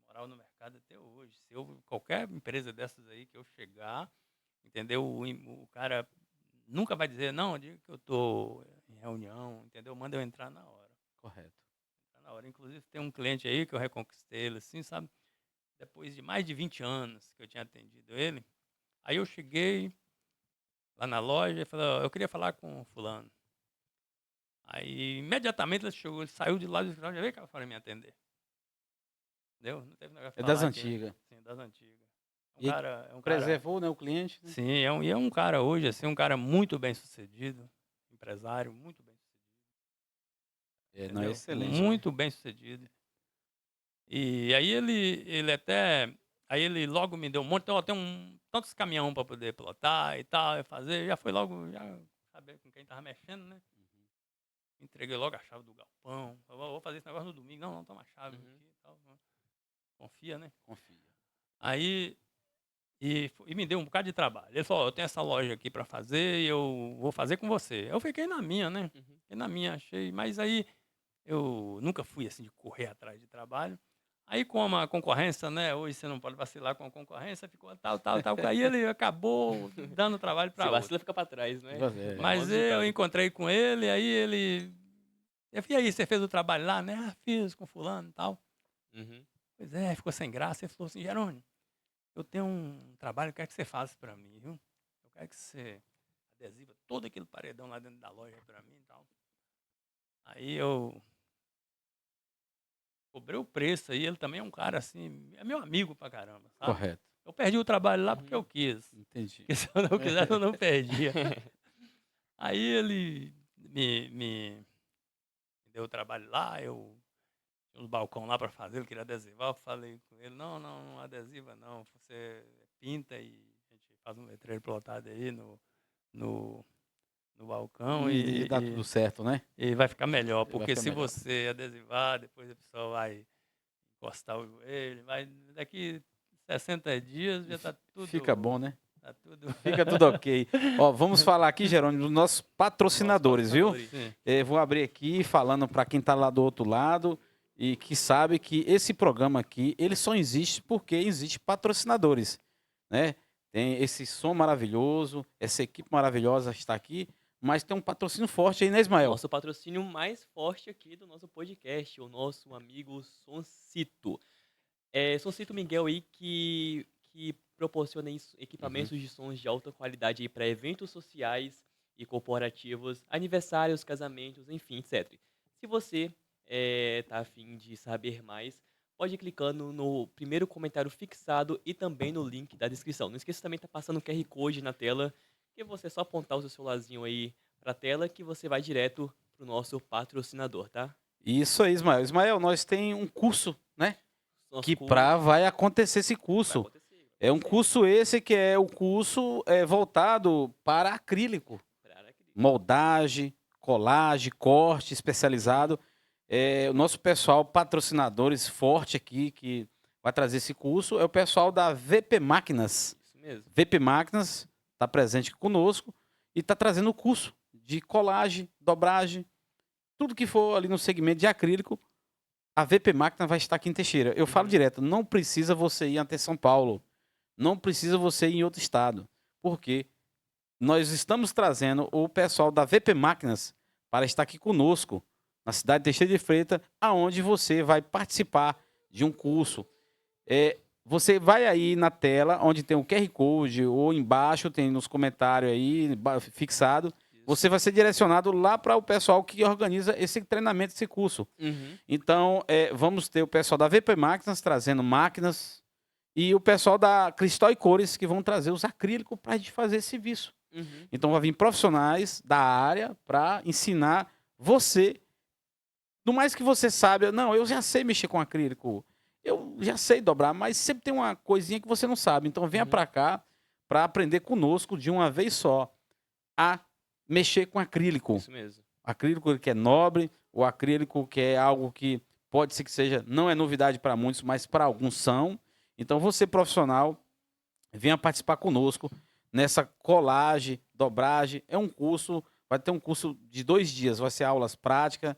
moral no mercado até hoje. Se eu, qualquer empresa dessas aí que eu chegar, entendeu? O cara nunca vai dizer, não, diga que eu tô em reunião, entendeu? Manda eu entrar na hora. Correto. Entrar na hora. Inclusive, tem um cliente aí que eu reconquistei ele, assim, sabe? Depois de mais de 20 anos que eu tinha atendido ele, aí eu cheguei lá na loja e falei, ó, eu queria falar com o fulano. Aí, imediatamente, ele saiu de lá do escritório, já veio cá fora me atender. Entendeu? Não teve negócio de É das falar aqui. antigas. Sim, das antigas. E É um cara. preservou, né, o cliente, né? Sim, e é um cara hoje, assim, um cara muito bem sucedido. Empresário, muito bem sucedido. É, não, é Entendeu? excelente, né? Muito bem sucedido. E aí ele até. Aí ele logo me deu um monte, então, ó, tem tantos caminhão para poder plotar e tal, e fazer. Já foi logo, já saber com quem tava mexendo, né? Entreguei logo a chave do galpão. Falei, vou fazer esse negócio no domingo. Não, toma a chave uhum. aqui e tal. Confia, né? Confia. Aí, e me deu um bocado de trabalho. Ele falou, ó, eu tenho essa loja aqui para fazer e eu vou fazer com você. Eu fiquei na minha, né? Uhum. Fiquei na minha, achei. Mas aí, eu nunca fui assim de correr atrás de trabalho. Aí, como a concorrência, né? Hoje você não pode vacilar com a concorrência, ficou tal. Aí ele acabou dando trabalho Se para outro. vacila, fica pra trás, né? É. O Mas famoso eu ditado. encontrei com ele, aí ele. Eu falei, e aí, você fez o trabalho lá, né? Ah, fiz com fulano e tal. Uhum. Pois é, ficou sem graça. Ele falou assim, Jerônimo, eu tenho um trabalho que eu quero que você faça para mim, viu? Eu quero que você adesiva todo aquele paredão lá dentro da loja para mim e tal. Aí eu cobrei o preço aí, ele também é um cara assim, é meu amigo pra caramba, sabe? Correto. Eu perdi o trabalho lá porque eu quis. Entendi. Porque se eu não quisesse, eu não perdia. Aí ele me deu o trabalho lá, eu tinha uns balcão lá para fazer, ele queria adesivar, eu falei com ele, não adesiva não, você pinta e a gente faz um letreiro plotado aí no balcão E dá tudo certo, né? e vai ficar melhor, Vai porque ficar se melhor. você adesivar, depois a pessoa vai encostar o joelho, daqui 60 dias já tá tudo... Fica bom, né? Tá tudo... Fica tudo ok. Ó, vamos falar aqui, Jerônimo, dos nossos patrocinadores, viu? Sim. Vou abrir aqui falando para quem está lá do outro lado e que sabe que esse programa aqui, ele só existe porque existe patrocinadores, né? Tem esse som maravilhoso, essa equipe maravilhosa está aqui, mas tem um patrocínio forte aí, né, Ismael? Nosso patrocínio mais forte aqui do nosso podcast, o nosso amigo Soncito. Soncito Miguel aí que proporciona equipamentos de sons de alta qualidade aí para eventos sociais e corporativos, aniversários, casamentos, enfim, etc. Se você tá a fim de saber mais, pode ir clicando no primeiro comentário fixado e também no link da descrição. Não esqueça também de estar passando o QR Code na tela, que você é só apontar o seu celularzinho aí para a tela que você vai direto pro nosso patrocinador, tá? Isso aí, Ismael. Ismael, nós tem um curso, né? Nosso Que curso vai acontecer esse vai curso. acontecer. É um curso esse que é o curso voltado para acrílico. Moldagem, colagem, corte especializado. O nosso pessoal, patrocinadores forte aqui, que vai trazer esse curso, é o pessoal da VP Máquinas. Isso mesmo. VP Máquinas está presente conosco e está trazendo o curso de colagem, dobragem, tudo que for ali no segmento de acrílico, a VP Máquina vai estar aqui em Teixeira. Eu falo direto, não precisa você ir até São Paulo, não precisa você ir em outro estado, porque nós estamos trazendo o pessoal da VP Máquinas para estar aqui conosco, na cidade de Teixeira de Freitas, aonde você vai participar de um curso. Você vai aí na tela, onde tem o QR Code, ou embaixo tem nos comentários aí, fixado. Você vai ser direcionado lá para o pessoal que organiza esse treinamento, esse curso. Uhum. Então, vamos ter o pessoal da VP Máquinas trazendo máquinas e o pessoal da Cristal e Cores que vão trazer os acrílicos para a gente fazer esse serviço. Uhum. Então, vai vir profissionais da área para ensinar você. No mais que você sabe, não, eu já sei mexer com acrílico, eu já sei dobrar, mas sempre tem uma coisinha que você não sabe. Então, venha para cá para aprender conosco de uma vez só a mexer com acrílico. Isso mesmo. Acrílico que é nobre, o acrílico que é algo que pode ser que seja, não é novidade para muitos, mas para alguns são. Então, você profissional, venha participar conosco nessa colagem, dobragem. É um curso, vai ter um curso de 2 dias, vai ser aulas práticas,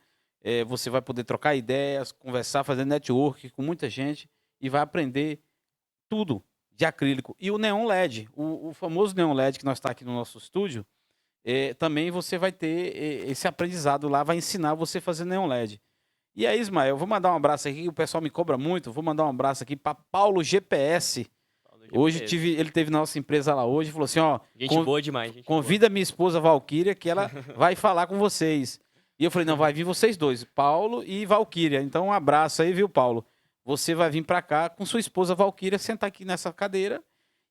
você vai poder trocar ideias, conversar, fazer network com muita gente e vai aprender tudo de acrílico. E o neon LED, o famoso neon LED que nós está aqui no nosso estúdio, também você vai ter esse aprendizado lá, vai ensinar você a fazer neon LED. E aí, Ismael, eu vou mandar um abraço aqui, o pessoal me cobra muito, vou mandar um abraço aqui para Paulo GPS. Hoje ele teve na nossa empresa lá hoje, falou assim, ó, Gente boa demais, gente convida minha esposa Valquíria que ela vai falar com vocês. E eu falei, não, vai vir vocês dois, Paulo e Valquíria. Então um abraço aí, viu, Paulo? Você vai vir para cá com sua esposa Valquíria, sentar aqui nessa cadeira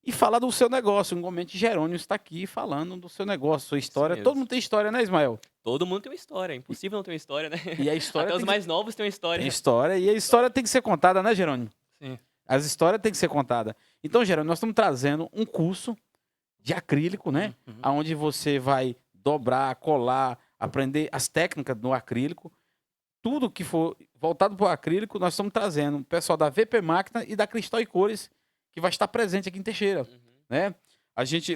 e falar do seu negócio. Igualmente, Jerônimo está aqui falando do seu negócio, sua história. Todo mundo tem história, né, Ismael? Todo mundo tem uma história. É impossível não ter uma história, né? E a história Até os mais novos têm uma história. Tem história. E a história tem que ser contada, né, Jerônimo? Sim. As histórias têm que ser contadas. Então, Jerônimo, nós estamos trazendo um curso de acrílico, né? Onde você vai dobrar, colar, aprender as técnicas do acrílico. Tudo que for voltado para o acrílico, nós estamos trazendo o pessoal da VP Máquina e da Cristal e Cores, que vai estar presente aqui em Teixeira, né?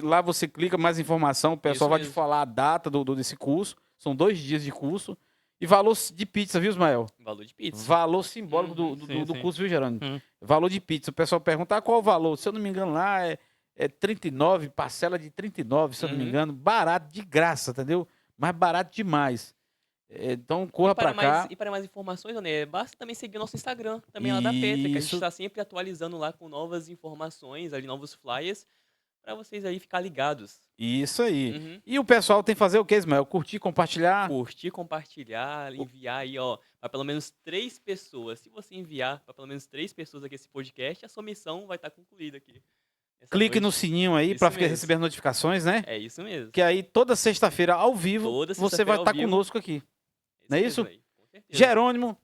Lá você clica mais informação, o pessoal vai te falar a data desse curso. São 2 dias de curso. E valor de pizza, viu, Ismael? Valor de pizza. Valor simbólico do curso, viu, Gerônimo? Valor de pizza. O pessoal pergunta qual o valor. Se eu não me engano, lá é 39, parcela de 39, se eu não me engano. Barato, de graça, entendeu? Mas barato demais. Então, corra para cá. E para mais informações, Oné, basta também seguir o nosso Instagram, também lá da Petra, que a gente está sempre atualizando lá com novas informações, ali novos flyers. para vocês aí ficar ligados. Isso aí. Uhum. E o pessoal tem que fazer o quê, Ismael? Curtir, compartilhar. Curtir, compartilhar, enviar aí, ó, para pelo menos 3 pessoas. Se você enviar para pelo menos 3 pessoas aqui esse podcast, a sua missão vai estar concluída aqui. Essa Clique no noite. sininho aí Isso para mesmo. receber notificações, né? É isso mesmo. Que aí toda sexta-feira ao vivo Toda você sexta-feira vai ao estar vivo. conosco aqui. Não é isso? mesmo aí, com certeza. Jerônimo,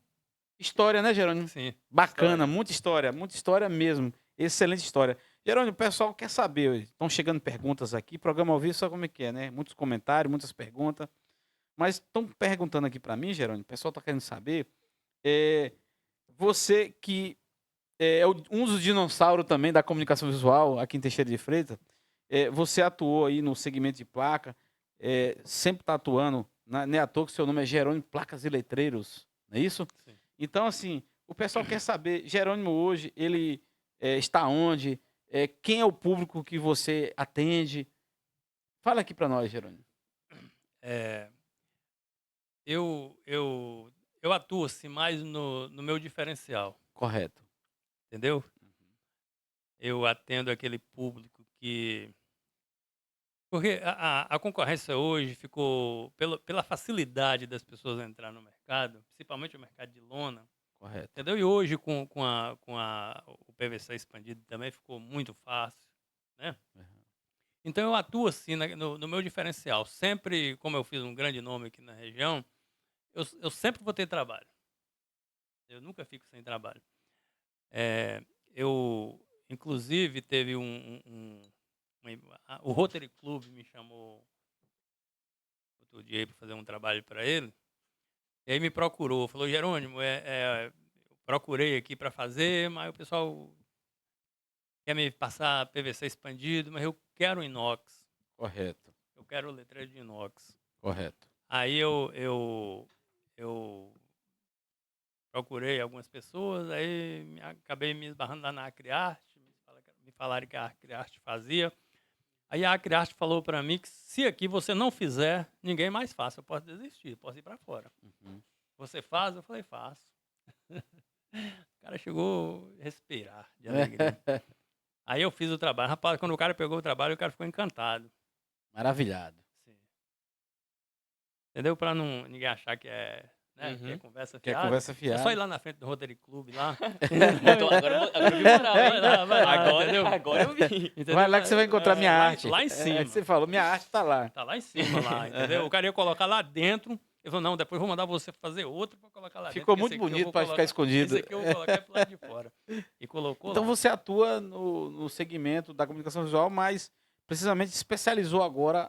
história, né, Jerônimo? Sim. Bacana, História. muita história mesmo. Excelente história. Jerônimo, o pessoal quer saber, estão chegando perguntas aqui, programa ao vivo, sabe como é que é, né? Muitos comentários, muitas perguntas. Mas estão perguntando aqui para mim, Jerônimo, o pessoal está querendo saber, você que é um dos dinossauros também da comunicação visual aqui em Teixeira de Freitas, você atuou aí no segmento de placa, sempre está atuando, não é à toa que seu nome é Jerônimo Placas e Letreiros, não é isso? Sim. Então, assim, o pessoal quer saber, Jerônimo hoje, ele está onde? Quem é o público que você atende? Fala aqui para nós, Jerônimo. É, eu atuo assim, mais no meu diferencial, Correto. entendeu? Eu atendo aquele público que... Porque a concorrência hoje ficou, pela facilidade das pessoas entrar no mercado, principalmente o mercado de lona, Correto. entendeu? E hoje com o PVC expandido também ficou muito fácil, né? Uhum. Então eu atuo assim no meu diferencial. Sempre, como eu fiz um grande nome aqui na região, eu sempre vou ter trabalho. Eu nunca fico sem trabalho. Eu, inclusive, teve o Rotary Club me chamou outro dia para fazer um trabalho para ele. E aí me procurou, falou: Jerônimo, eu procurei aqui para fazer, mas o pessoal quer me passar PVC expandido, mas eu quero inox. Correto. Eu quero letreiro de inox. Correto. Aí eu procurei algumas pessoas, aí acabei me esbarrando lá na Acriarte, me falaram que a Acriarte fazia. Aí a Acriarte falou para mim que se aqui você não fizer, ninguém mais faz, eu posso desistir, posso ir para fora. Uhum. Você faz? Eu falei, faço. O cara chegou a respirar de alegria. Aí eu fiz o trabalho. Rapaz, quando o cara pegou o trabalho, o cara ficou encantado. Maravilhado. Sim. Entendeu? Para ninguém achar que é, né, que é Uhum. conversa Que é fiada. conversa É fiada. só ir lá na frente do Rotary Club lá. Então, agora eu vi moral, hein? Vai lá, entendeu? Agora eu vi. Entendeu? Vai lá que você vai encontrar minha lá, arte. Lá em cima. Você falou, minha arte está lá. Tá lá em cima, lá, entendeu? O cara ia colocar lá dentro. Ele falou, não, depois eu vou mandar você fazer outro para colocar lá Ficou dentro. muito bonito para ficar escondido. Esse aqui eu vou colocar pro lado de fora. E colocou Então lá. você atua no segmento da comunicação visual, mas precisamente se especializou agora.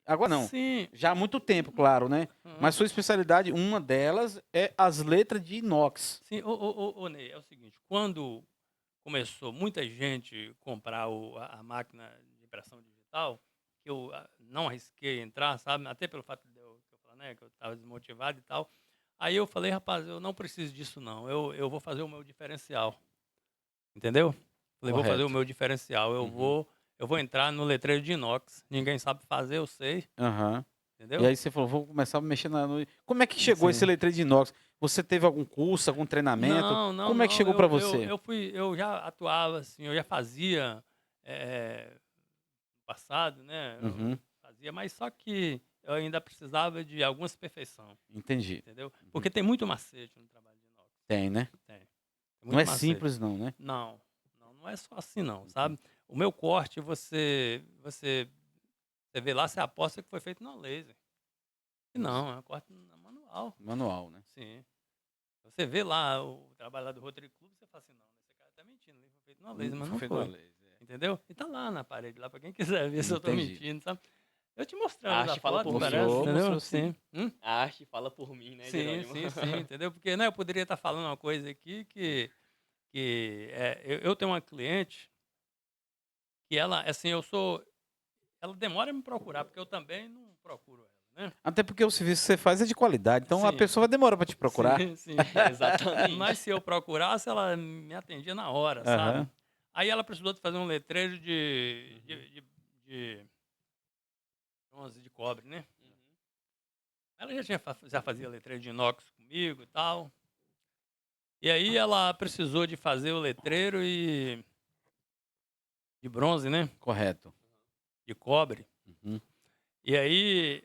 Agora não. Sim. Já há muito tempo, claro, né? Uhum. Mas sua especialidade, uma delas, é as letras de inox. Sim, ô, Ney, é o seguinte, quando começou muita gente comprar a máquina de impressão digital, que eu não arrisquei entrar, sabe? Até pelo fato de eu falar, né, que eu estava desmotivado e tal. Aí eu falei, rapaz, eu não preciso disso não, eu vou fazer o meu diferencial. Entendeu? Falei, vou fazer Correto. o meu diferencial, eu vou entrar no letreiro de inox. Ninguém sabe fazer, eu sei, Aham. entendeu? E aí você falou, vou começar a mexer Como é que chegou Sim. esse letreiro de inox? Você teve algum curso, algum treinamento? Não, Como é que chegou para você? Eu já atuava assim, eu já fazia no passado, né? Eu Uhum. fazia, mas só que eu ainda precisava de algumas perfeição, Entendi. entendeu? Porque tem muito macete no trabalho de inox. Tem, né? Tem Não muito é macete. simples não, né? Não é só assim não, sabe? O meu corte, você vê lá, você aposta que foi feito no laser. E não, é um corte manual. Manual, né? Sim. Você vê lá o trabalho lá do Rotary Club, você fala assim, não, esse cara tá mentindo, ele foi feito no laser, mas não feito foi. no laser, Entendeu? E tá lá na parede, lá pra quem quiser ver se eu tô Entendi. mentindo, sabe? Eu te mostrando A a arte fala foto, por mim. parece, Mostrou, entendeu? mostrou sim. Sim. A arte fala por mim, né, Sim, Jerônimo? sim, entendeu? Porque né, eu poderia estar falando uma coisa aqui que eu tenho uma cliente que ela, assim, ela demora a me procurar, porque eu também não procuro ela, né? Até porque o serviço que você faz é de qualidade, então a Sim. pessoa vai demorar para te procurar. Sim. Exatamente. Mas se eu procurasse, ela me atendia na hora, Aham. sabe? Aí ela precisou de fazer um letreiro de bronze de cobre, né? Ela já fazia letreiro de inox comigo e tal. E aí ela precisou de fazer o letreiro de bronze, né? Correto. de cobre. Uhum. E aí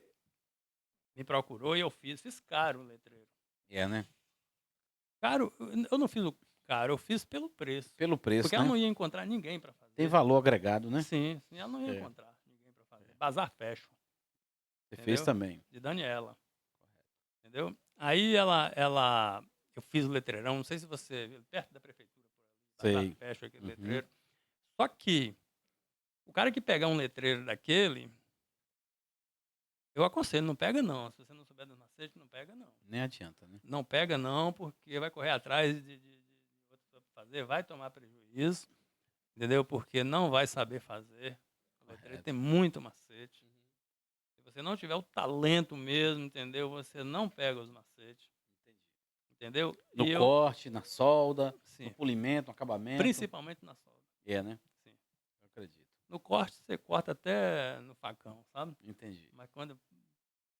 me procurou e eu fiz caro o letreiro. É, né? Caro, eu não fiz o caro, eu fiz pelo preço. Pelo preço, Porque ela né? não ia encontrar ninguém para fazer. Tem valor agregado, né? Sim, ela não ia É. encontrar ninguém para fazer. Bazar Fashion, Você fez entendeu? também. De Daniela. Entendeu? Aí eu fiz o letreirão, não sei se você viu, perto da prefeitura, por ali, Sei. Bazar Fashion, aquele Uhum. letreiro. Só que o cara que pegar um letreiro daquele, eu aconselho, não pega não. Se você não souber dos macetes, não pega não. Nem adianta, né? Não pega não, porque vai correr atrás de outra pessoa pra fazer, vai tomar prejuízo, entendeu? Porque não vai saber fazer. O letreiro Correto. tem muito macete. Se você não tiver o talento mesmo, entendeu? Você não pega os macetes, entendeu? No E eu, corte, na solda, no sim, polimento, no acabamento. principalmente na solda. É, né? Sim. Eu acredito. No corte você corta até no facão, sabe? Entendi. Mas quando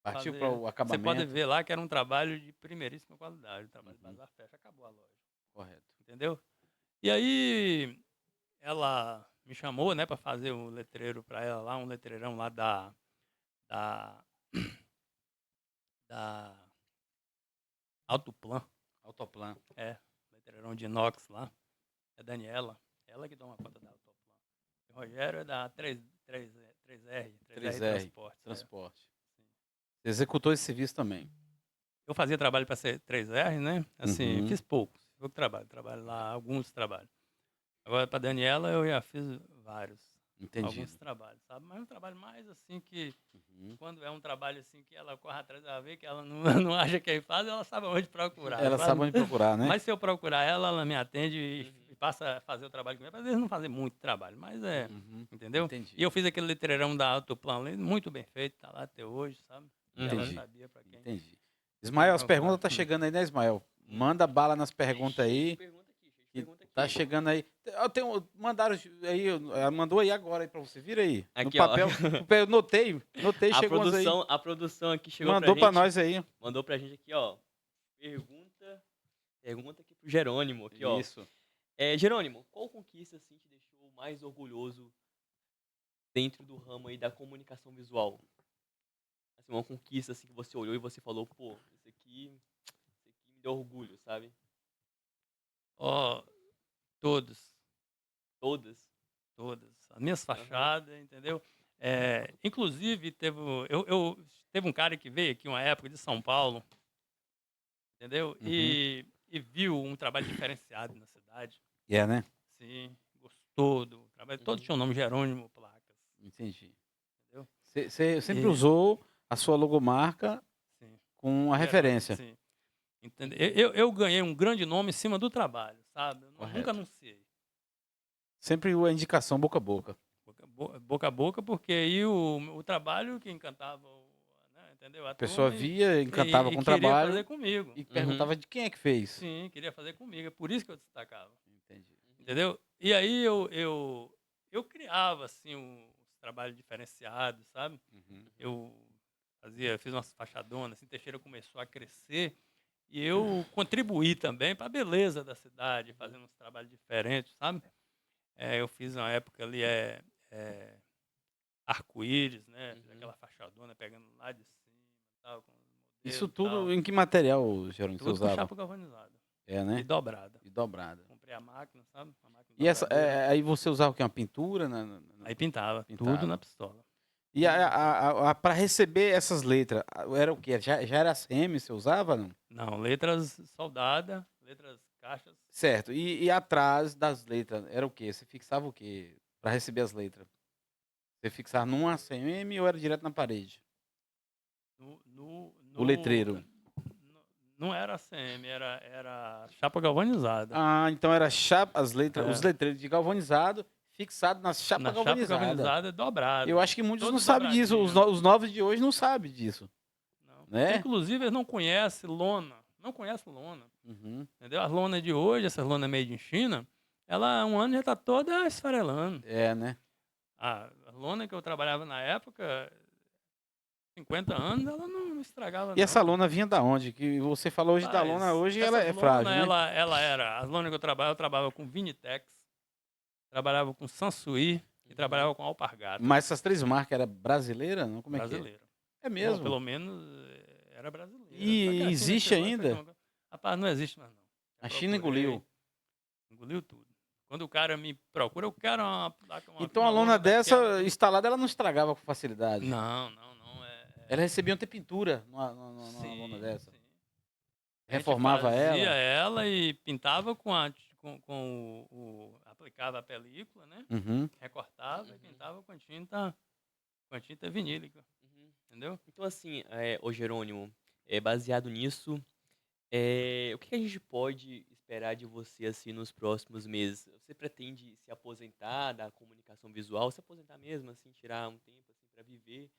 Partiu fazer, para o você acabamento. pode ver lá que era um trabalho de primeiríssima qualidade, o trabalho de Uhum. Bazar Fashion, acabou a loja, Correto. entendeu? E aí ela me chamou, né, para fazer um letreiro para ela lá, um letreirão lá da da Autoplan, Autoplan. letreirão de inox lá. É a Daniela, ela que toma conta da Autoplan. O Rogério é da 3R 3R, Transportes. Transporte. Sim. Você executou esse serviço também. Eu fazia trabalho para ser 3R, né? Assim, Uhum. fiz pouco trabalho lá, alguns trabalhos. Agora, para Daniela, eu já fiz vários. Entendi. Alguns trabalhos, sabe? Mas é um trabalho mais assim que, Uhum. quando é um trabalho assim que ela corre atrás, ela vê que ela não, não acha quem faz, ela sabe onde procurar. Ela sabe onde procurar, né? Mas se eu procurar ela, ela me atende e passa a fazer o trabalho comigo. Às vezes não fazer muito trabalho, mas é, Uhum. entendeu? Entendi. E eu fiz aquele letreirão da Autoplan ali, muito bem feito, tá lá até hoje, sabe? E ela Entendi. sabia para quem. Entendi. Ismael, as Procurar. perguntas tá chegando aí, né, Ismael? Manda bala nas perguntas aí. Que tá chegando aí. Eu tenho, mandaram aí, mandou aí agora aí pra você. Vira aí. Aqui, no ó. papel. Eu notei, chegou umas aí. A produção aqui chegou Mandou pra pra gente. nós aí. Mandou pra gente aqui, ó. Pergunta aqui pro Jerônimo, aqui, ó. Isso. Jerônimo, qual conquista assim te deixou mais orgulhoso dentro do ramo aí da comunicação visual? Assim, uma conquista assim que você olhou e você falou, pô, isso aqui me deu orgulho, sabe? Ó, todos. Todas. As minhas fachadas, entendeu? Inclusive, teve um cara que veio aqui uma época de São Paulo, entendeu? Uhum. E viu um trabalho diferenciado na cidade. É, né? Sim, gostou do trabalho. Todos Uhum. tinham o nome Jerônimo Placas, Entendi. entendeu? Você sempre E- usou a sua logomarca Sim. com a referência. Sim. Entendeu? Eu ganhei um grande nome em cima do trabalho, sabe? Eu Correto. nunca anunciei. Sempre a indicação boca a boca. Boca a boca, porque aí o trabalho que encantava, né, entendeu? A pessoa via, encantava com o queria trabalho fazer comigo. e perguntava de quem é que fez. Sim, queria fazer comigo. É por isso que eu destacava. Entendi. Entendeu? E aí eu criava, assim, uns trabalhos diferenciados, sabe? Uhum. Eu fiz umas fachadonas, assim, Teixeira começou a crescer e eu contribuí também para a beleza da cidade, fazendo uns trabalhos diferentes, sabe? Eu fiz uma época ali, arco-íris, né? Fiz aquela fachadona pegando lá de cima e tal, com os modelos Isso e tudo tal. em que material, Jerônimo, você Tudo com usava? chapa galvanizada É, e né? dobrada. E dobrada. Comprei a máquina, sabe? A máquina E essa, dobradora. aí você usava o quê? Uma pintura? Aí pintava, Pintava. tudo na pistola. E para receber essas letras, era o quê? Já era ACM você usava, não? Não, letras soldada, letras caixas. Certo. E atrás das letras, era o quê? Você fixava o quê para receber as letras? Você fixava num ACM ou era direto na parede? O letreiro. Não era ACM, era chapa galvanizada. Ah, então era chapa, as letras, É. os letreiros de galvanizado fixado na chapa Na chapa galvanizada. galvanizada dobrada. Eu acho que muitos Todo não sabem disso. dobradinho. Os novos de hoje não sabem disso. Não. Né? Inclusive, eles não conhecem lona. Não conhecem lona. Uhum. Entendeu? As lonas de hoje, essas lonas made in China, ela um ano já está toda esfarelando. É, né? A lona que eu trabalhava na época, 50 anos, ela não estragava E não. essa lona vinha da onde? Que você falou hoje da Rapaz, lona, hoje essa ela é lona, frágil, né? ela era... As lonas que eu trabalhava com Vinitex, trabalhava com Sansui, e trabalhava com alpargata Mas essas 3 marcas eram brasileiras? Não? Como é que é? brasileira. É Bom, mesmo? pelo menos era brasileira. Só que E a China existe chegou e fez ainda? uma coisa. Rapaz, não existe mais não. A Já China procurei, engoliu. engoliu tudo. Quando o cara me procura, eu quero uma placa, Então a uma lona daquela dessa ali. instalada, ela não estragava com facilidade. Não. Ela recebia ter pintura numa lona Sim, dessa. sim. A gente Reformava fazia ela. ela e pintava com aplicava a película, né? Uhum. Recortava e Uhum. pintava com a tinta vinílica, Uhum. entendeu? Então, assim, ô Jerônimo, baseado nisso, o que a gente pode esperar de você, assim, nos próximos meses? Você pretende se aposentar da comunicação visual, se aposentar mesmo, assim, tirar um tempo, assim, para viver,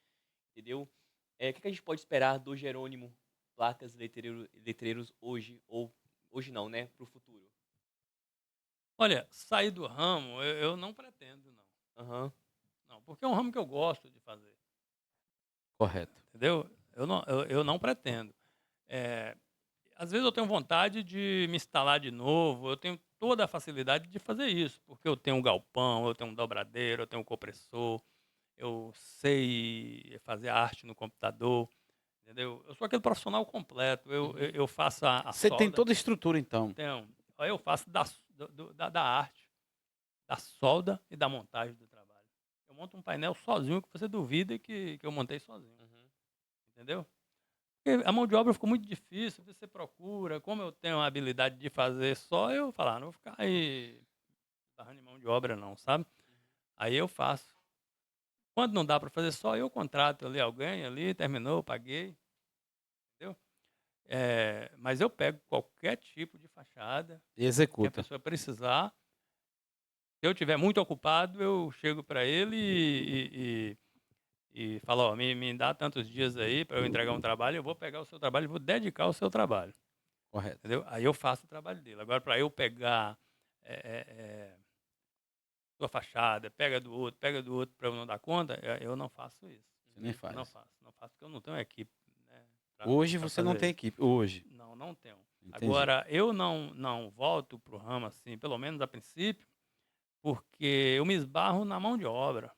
entendeu? O que a gente pode esperar do Jerônimo Placas Letreiros hoje, ou hoje não, né, pro futuro? Olha, sair do ramo, eu não pretendo, não. Aham. Não, porque é um ramo que eu gosto de fazer, Correto. entendeu? Eu não pretendo. Eh, Às vezes eu tenho vontade de me instalar de novo, eu tenho toda a facilidade de fazer isso, porque eu tenho um galpão, eu tenho um dobradeiro, eu tenho um compressor, eu sei fazer arte no computador, entendeu? Eu sou aquele profissional completo, Uhum. eu faço a Você tem solda, toda a estrutura, então. então, aí eu faço da arte, da solda e da montagem do trabalho. Eu monto um painel sozinho que você duvida que eu montei sozinho, Uhum. entendeu? Porque a mão de obra ficou muito difícil, você procura, como eu tenho a habilidade de fazer só, eu falar, não vou ficar aí barrando em mão de obra não, sabe? Aí eu faço. Quando não dá para fazer só, eu contrato ali alguém ali, terminou, paguei, entendeu? Mas eu pego qualquer tipo de fachada E que a executa. pessoa precisar. Se eu estiver muito ocupado, eu chego para ele e falo, ó, me dá tantos dias aí para eu entregar um trabalho, eu vou pegar o seu trabalho e vou dedicar ao seu trabalho. Correto. Entendeu? Aí eu faço o trabalho dele. Agora, para eu pegar sua fachada, pega do outro para eu não dar conta, eu não faço isso. Você nem Eu não faz. faço. Não faço porque eu não tenho equipe, né, Hoje para você não fazer tem isso. equipe. Hoje. Não tenho. Entendi. Agora, eu não volto para o ramo assim, pelo menos a princípio, porque eu me esbarro na mão de obra.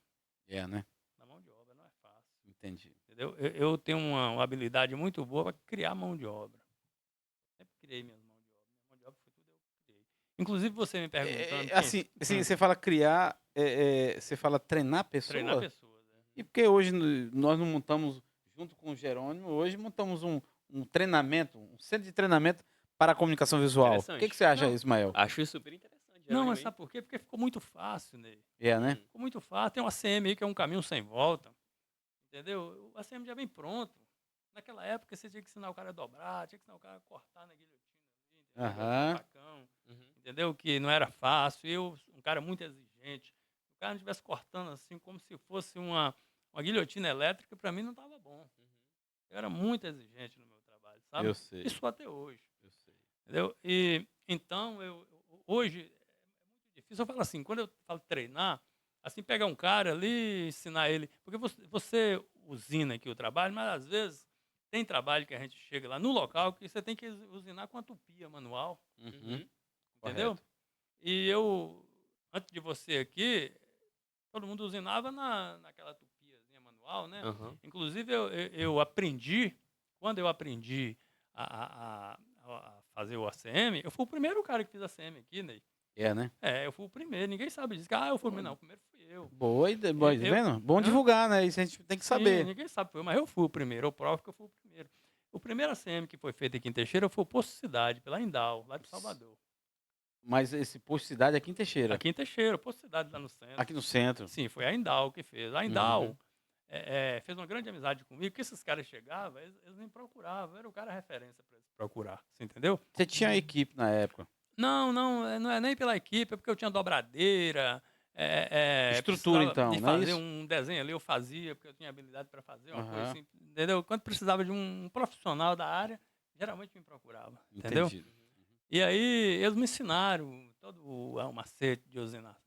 É, né? Na mão de obra não é fácil. Entendi. Entendeu? Eu tenho uma habilidade muito boa para criar mão de obra. Sempre criei minhas mãos de obra. Minha mão de obra foi tudo eu que criei. Inclusive, você me perguntando quem. Assim, você fala criar, você fala treinar a Treinar pessoa? pessoas. E porque hoje nós não montamos, junto com o Jerônimo, hoje montamos um treinamento, um centro de treinamento para a comunicação visual. O que Interessante. você acha, Não, Ismael? Acho isso super interessante, não, Jerônimo, mas hein? sabe por quê? Porque ficou muito fácil, Ney. É, né? Ficou muito fácil. Tem um ACM aí que é um caminho sem volta. Entendeu? O ACM já vem pronto. Naquela época você tinha que ensinar o cara a dobrar, tinha que ensinar o cara a cortar na guilhotina ali, entendeu? Com o Aham. facão. Uhum. Entendeu? Que não era fácil. Eu, um cara muito exigente. Se o cara não estivesse cortando assim, como se fosse uma guilhotina elétrica, para mim não estava bom. Uhum. Eu era muito exigente no meu trabalho, sabe? Eu sei. Isso até hoje. Eu sei. Entendeu? E então, hoje é muito difícil. Eu falo assim, quando eu falo treinar, assim, pegar um cara ali, ensinar ele. Porque você usina aqui o trabalho, mas às vezes tem trabalho que a gente chega lá no local que você tem que usinar com a tupia manual, Uhum. Uhum. entendeu? Correto. E eu, antes de você aqui, todo mundo usinava naquela tupiazinha manual, né? Aham. Inclusive, eu aprendi, quando eu aprendi a fazer o ACM, eu fui o primeiro cara que fez ACM aqui, Ney. É, né? Eu fui o primeiro. Ninguém sabe disso. Eu fui o primeiro. Não, o primeiro fui eu. Boa ideia, boa, tá Eu, vendo? Bom hã? divulgar, né? Isso a gente tem que Sim, saber. ninguém sabe, mas eu fui o primeiro. Eu provo que eu fui o primeiro. O primeiro ACM que foi feito aqui em Teixeira foi o Poço Cidade, pela Indal, lá de Salvador. Mas esse posto cidade é aqui em Teixeira, Aqui em Teixeira, Poço Cidade, lá no centro. aqui no centro. Sim, foi a Indal que fez. A Uhum. Indal fez uma grande amizade comigo, que esses caras chegavam, eles me procuravam. Era o cara referência para eles procurar, você entendeu? Você tinha equipe na época. Não é nem pela equipe, é porque eu tinha dobradeira, Estrutura, precisava então, de não é fazer isso? um desenho ali, eu fazia, porque eu tinha habilidade para fazer uma coisa Aham. assim, entendeu? Quando precisava de um profissional da área, geralmente me procurava, entendeu? Entendido. E aí eles me ensinaram todo o macete de usinar,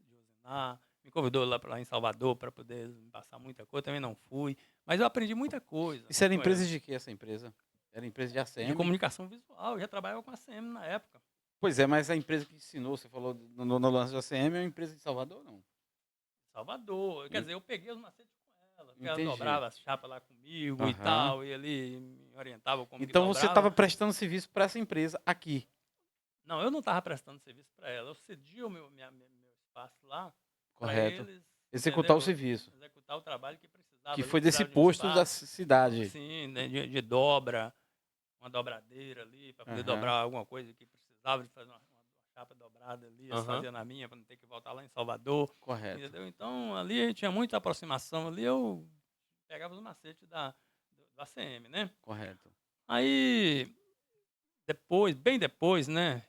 me convidou lá em Salvador para poder me passar muita coisa, também não fui, mas eu aprendi muita coisa Isso era com empresa eles. de quê, essa empresa? Era empresa de De ACM? comunicação visual, eu já trabalhava com a CM na época. Pois é, mas a empresa que ensinou, você falou no lance do ACM, é uma empresa de Salvador, não? Salvador. Quer Em- dizer, eu peguei os macetes com ela, porque ela Entendi. dobrava as chapas lá comigo e Aham. tal, e ele me orientava como que Então você dobrava. estava prestando serviço para essa empresa aqui. Não, eu não estava prestando serviço para ela, eu cedia o meu espaço lá para Correto. eles, Executar o entendeu? serviço. Executar o trabalho que precisava. Que Eles foi desse precisavam de um posto da espaço, cidade. sim, né, de dobra, uma dobradeira ali, para poder Aham. dobrar alguma coisa que precisava de fazer uma chapa dobrada ali, eles Aham. faziam na minha, para não ter que voltar lá em Salvador. Correto. Entendeu? Então, ali a gente tinha muita aproximação. Ali eu pegava os macetes do ACM, né? Correto. Aí, depois, bem depois, né?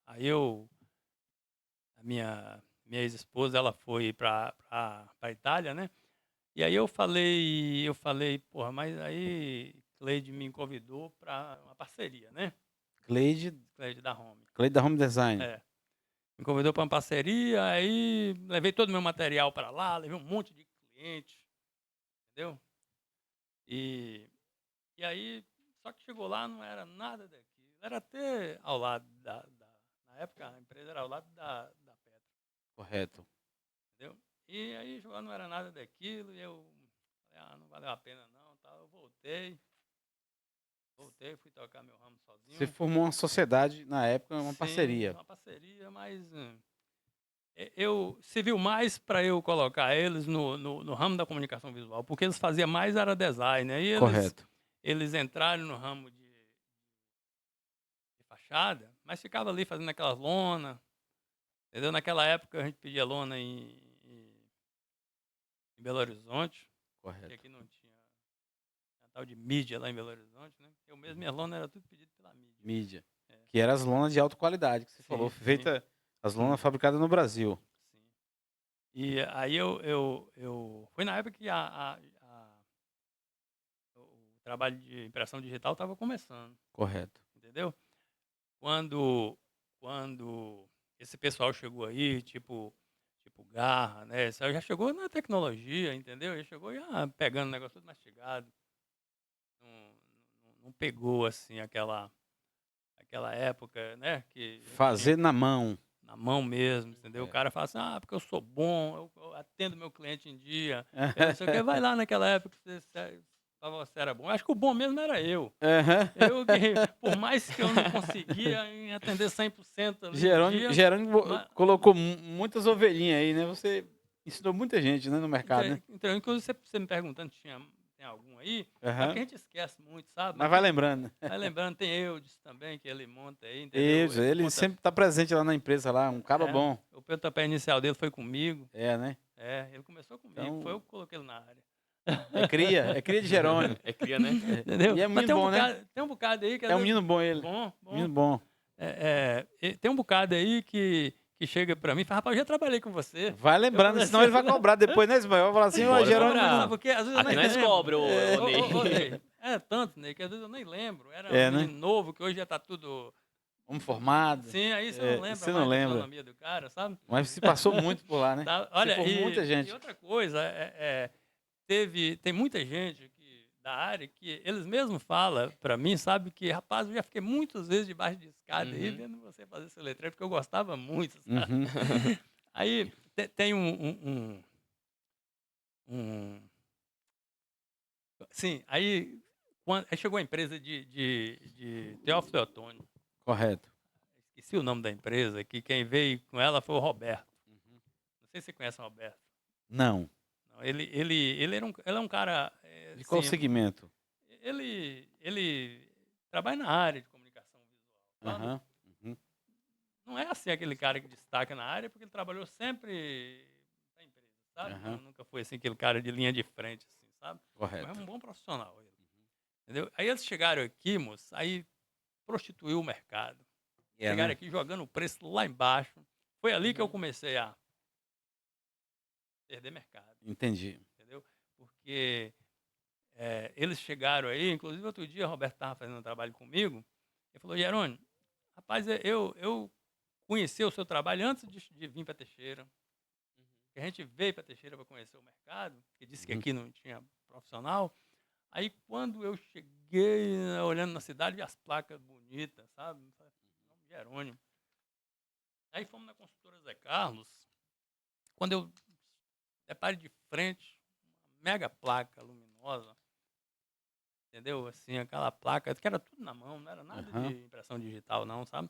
A minha ex-esposa, ela foi para a Itália, né? E aí eu falei, porra, mas aí Cleide me convidou para uma parceria, né? Cleide Cleide da Home. da Home Design. É. Me convidou para uma parceria, aí levei todo o meu material para lá, levei um monte de cliente, entendeu? E aí, só que chegou lá, não era nada daquilo. Era até ao lado na época, a empresa era ao lado da Petra, Correto. entendeu? E aí, chegou lá, não era nada daquilo, e eu falei, não valeu a pena não, tal. Eu voltei, fui tocar meu ramo sozinho. Você formou uma sociedade na época, uma Sim, parceria. uma parceria, mas eu serviu mais para eu colocar eles no ramo da comunicação visual, porque eles faziam mais era design, né? E Correto. eles entraram no ramo de fachada, mas ficava ali fazendo aquelas lonas, entendeu? Naquela época a gente pedia lona em Belo Horizonte, que Correto. aqui não tinha tal de mídia lá em Belo Horizonte, né? Eu mesmo, minha lona era tudo pedido pela mídia. Mídia. É. Que eram as lonas de alta qualidade, que você Sim, falou. sim. Feita as lonas fabricadas no Brasil. Sim. E aí eu foi na época que o trabalho de impressão digital estava começando, Correto. entendeu? Quando esse pessoal chegou aí, tipo Garra, né? Isso já chegou na tecnologia, entendeu? Já chegou já pegando o negócio tudo mastigado. Não pegou assim aquela época, né? Que Fazer na mão. na mão mesmo, entendeu? É. O cara fala assim, porque eu sou bom, eu atendo meu cliente em dia. Eu não sei o que, vai lá naquela época que você era bom. Eu acho que o bom mesmo era eu. Aham. Eu, que, por mais que eu não conseguia em atender 100% ali no dia, Jerônimo mas- colocou muitas ovelhinhas aí, né? Você ensinou muita gente, né, no mercado, né? então, inclusive você me perguntando se tem algum aí, é Aham. porque a gente esquece muito, sabe? Mas vai lembrando. Vai lembrando, tem Eudes também, que ele monta aí, entendeu? Isso, ele monta- sempre tá presente lá na empresa, lá, um cara bom. O pontapé inicial dele foi comigo. É, né? Ele começou comigo, Então- foi eu que coloquei ele na área. É cria de Jerônimo. É cria, né? Entendeu? E é Mas menino bom, né? tem um bocado aí que às É um vezes- menino bom ele. bom. Menino bom. Tem um bocado aí que chega pra mim e fala, rapaz, eu já trabalhei com você. Vai lembrando, Eu- senão ele vai cobrar depois, né, Ismael? Vai falar assim, ó, Bora Jerônimo. cobrar. Sabe por quê? Às vezes eu Aqui nem nós lembro. cobra, ô Ney. Ney. É tanto, Ney, que às vezes eu nem lembro. Era É, um né? menino novo, que hoje já tá tudo... Vamos formado. Sim, aí você É, não lembra você mais não da lembra. fisionomia do cara, sabe? Mas se passou muito por lá, né? Tá? Olha, formou muita gente. E outra coisa, tem muita gente da área que eles mesmos falam pra mim, sabe, que, rapaz, eu já fiquei muitas vezes debaixo de escada aí, Uhum. vendo você fazer esse letreiro, porque eu gostava muito, sabe? Uhum. Aí tem sim, aí chegou a empresa de Teófilo Teotônio, Correto. esqueci o nome da empresa, que quem veio com ela foi o Roberto. Não sei se você conhece o Roberto. Não. Não, ele é um cara... De qual assim, segmento? ele trabalha na área de comunicação visual, sabe? Aham. Uhum. Não é assim aquele cara que destaca na área, porque ele trabalhou sempre na empresa, sabe? Aham. Nunca foi assim aquele cara de linha de frente, assim, sabe? Mas é Correto. um bom profissional ele. Entendeu? Aí eles chegaram aqui, moço, aí prostituiu o mercado. É, Chegaram né? aqui jogando o preço lá embaixo. Foi ali que eu comecei a perder mercado, Entendi. entendeu? Porque eles chegaram aí, inclusive outro dia o Roberto estava fazendo um trabalho comigo, ele falou, Jerônimo, rapaz, eu conheci o seu trabalho antes de vir para Teixeira. A gente veio para Teixeira para conhecer o mercado, que disse que aqui não tinha profissional. Aí quando eu cheguei, olhando na cidade, vi as placas bonitas, sabe? Nome Jerônimo. Aí fomos na construtora Zé Carlos. Quando eu depare de frente, uma mega placa luminosa, entendeu? Assim, aquela placa, que era tudo na mão, não era nada Aham. de impressão digital, não, sabe?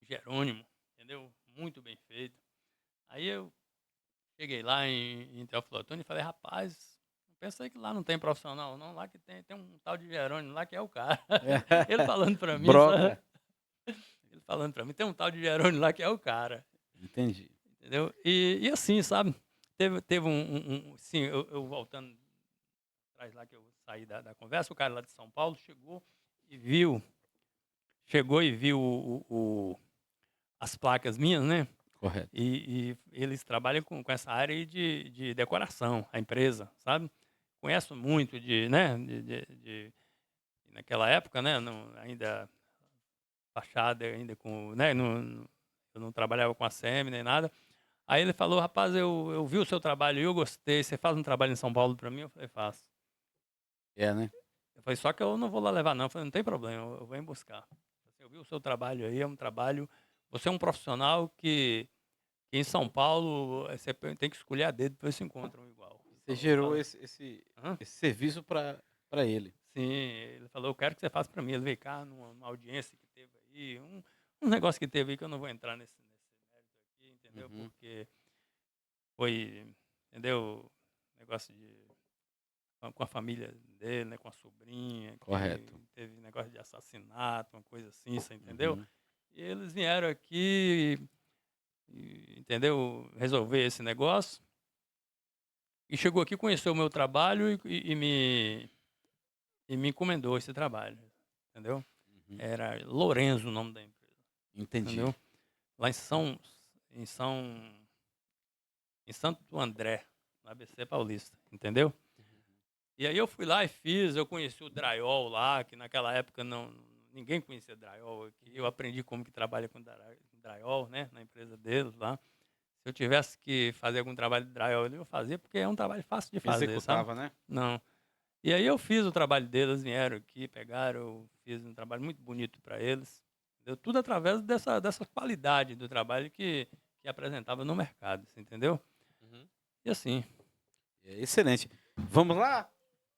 Jerônimo, entendeu? Muito bem feito. Aí eu cheguei lá em Teófilo Otoni e falei, rapaz, eu pensei que lá não tem profissional, não. Lá que tem um tal de Jerônimo lá que é o cara. Ele falando pra mim, sabe? Broca. Ele falando pra mim, tem um tal de Jerônimo lá que é o cara. Entendi. Entendeu? E assim, sabe? Teve sim, eu voltando atrás lá que eu saí da conversa, o cara lá de São Paulo chegou e viu as placas minhas, né? Correto. E eles trabalham com essa área aí de decoração, a empresa, sabe? Conheço muito né? Naquela época, né? Ainda fachada, ainda com, né? Eu não trabalhava com a CM nem nada. Aí ele falou, rapaz, eu vi o seu trabalho e eu gostei. Você faz um trabalho em São Paulo para mim? Eu falei, faço. É, né? Eu falei, só que eu não vou lá levar, não. Eu falei, não tem problema, eu venho buscar. Eu vi o seu trabalho aí, é um trabalho. Você é um profissional que em São Paulo você tem que escolher a dedo para ver se encontra um igual. Ele Você falou, gerou Hã? esse serviço para ele. Sim, ele falou, eu quero que você faça para mim. Ele veio cá numa audiência que teve aí, um negócio que teve aí que eu não vou entrar nesse mérito aqui, entendeu? Uhum. Porque foi, entendeu? Negócio com a família dele, né? Com a sobrinha, Correto. que teve negócio de assassinato, uma coisa assim, você entendeu? Uhum. E eles vieram aqui, entendeu? Resolver esse negócio. E chegou aqui, conheceu o meu trabalho e me encomendou esse trabalho, entendeu? Uhum. Era Lorenzo o nome da empresa, Entendi. entendeu? Lá em São, em Santo André, no ABC Paulista, entendeu? E aí eu fui lá e fiz, eu conheci o drywall lá, que naquela época ninguém conhecia drywall aqui. Eu aprendi como que trabalha com drywall, né, na empresa deles lá. Se eu tivesse que fazer algum trabalho de drywall, eu fazia, porque é um trabalho fácil de fazer, sabe? Executava, né? Não. E aí eu fiz o trabalho deles, vieram aqui, pegaram, eu fiz um trabalho muito bonito para eles. Deu tudo através dessa qualidade do trabalho que apresentava no mercado, você entendeu? Uhum. E assim, É excelente. Vamos lá?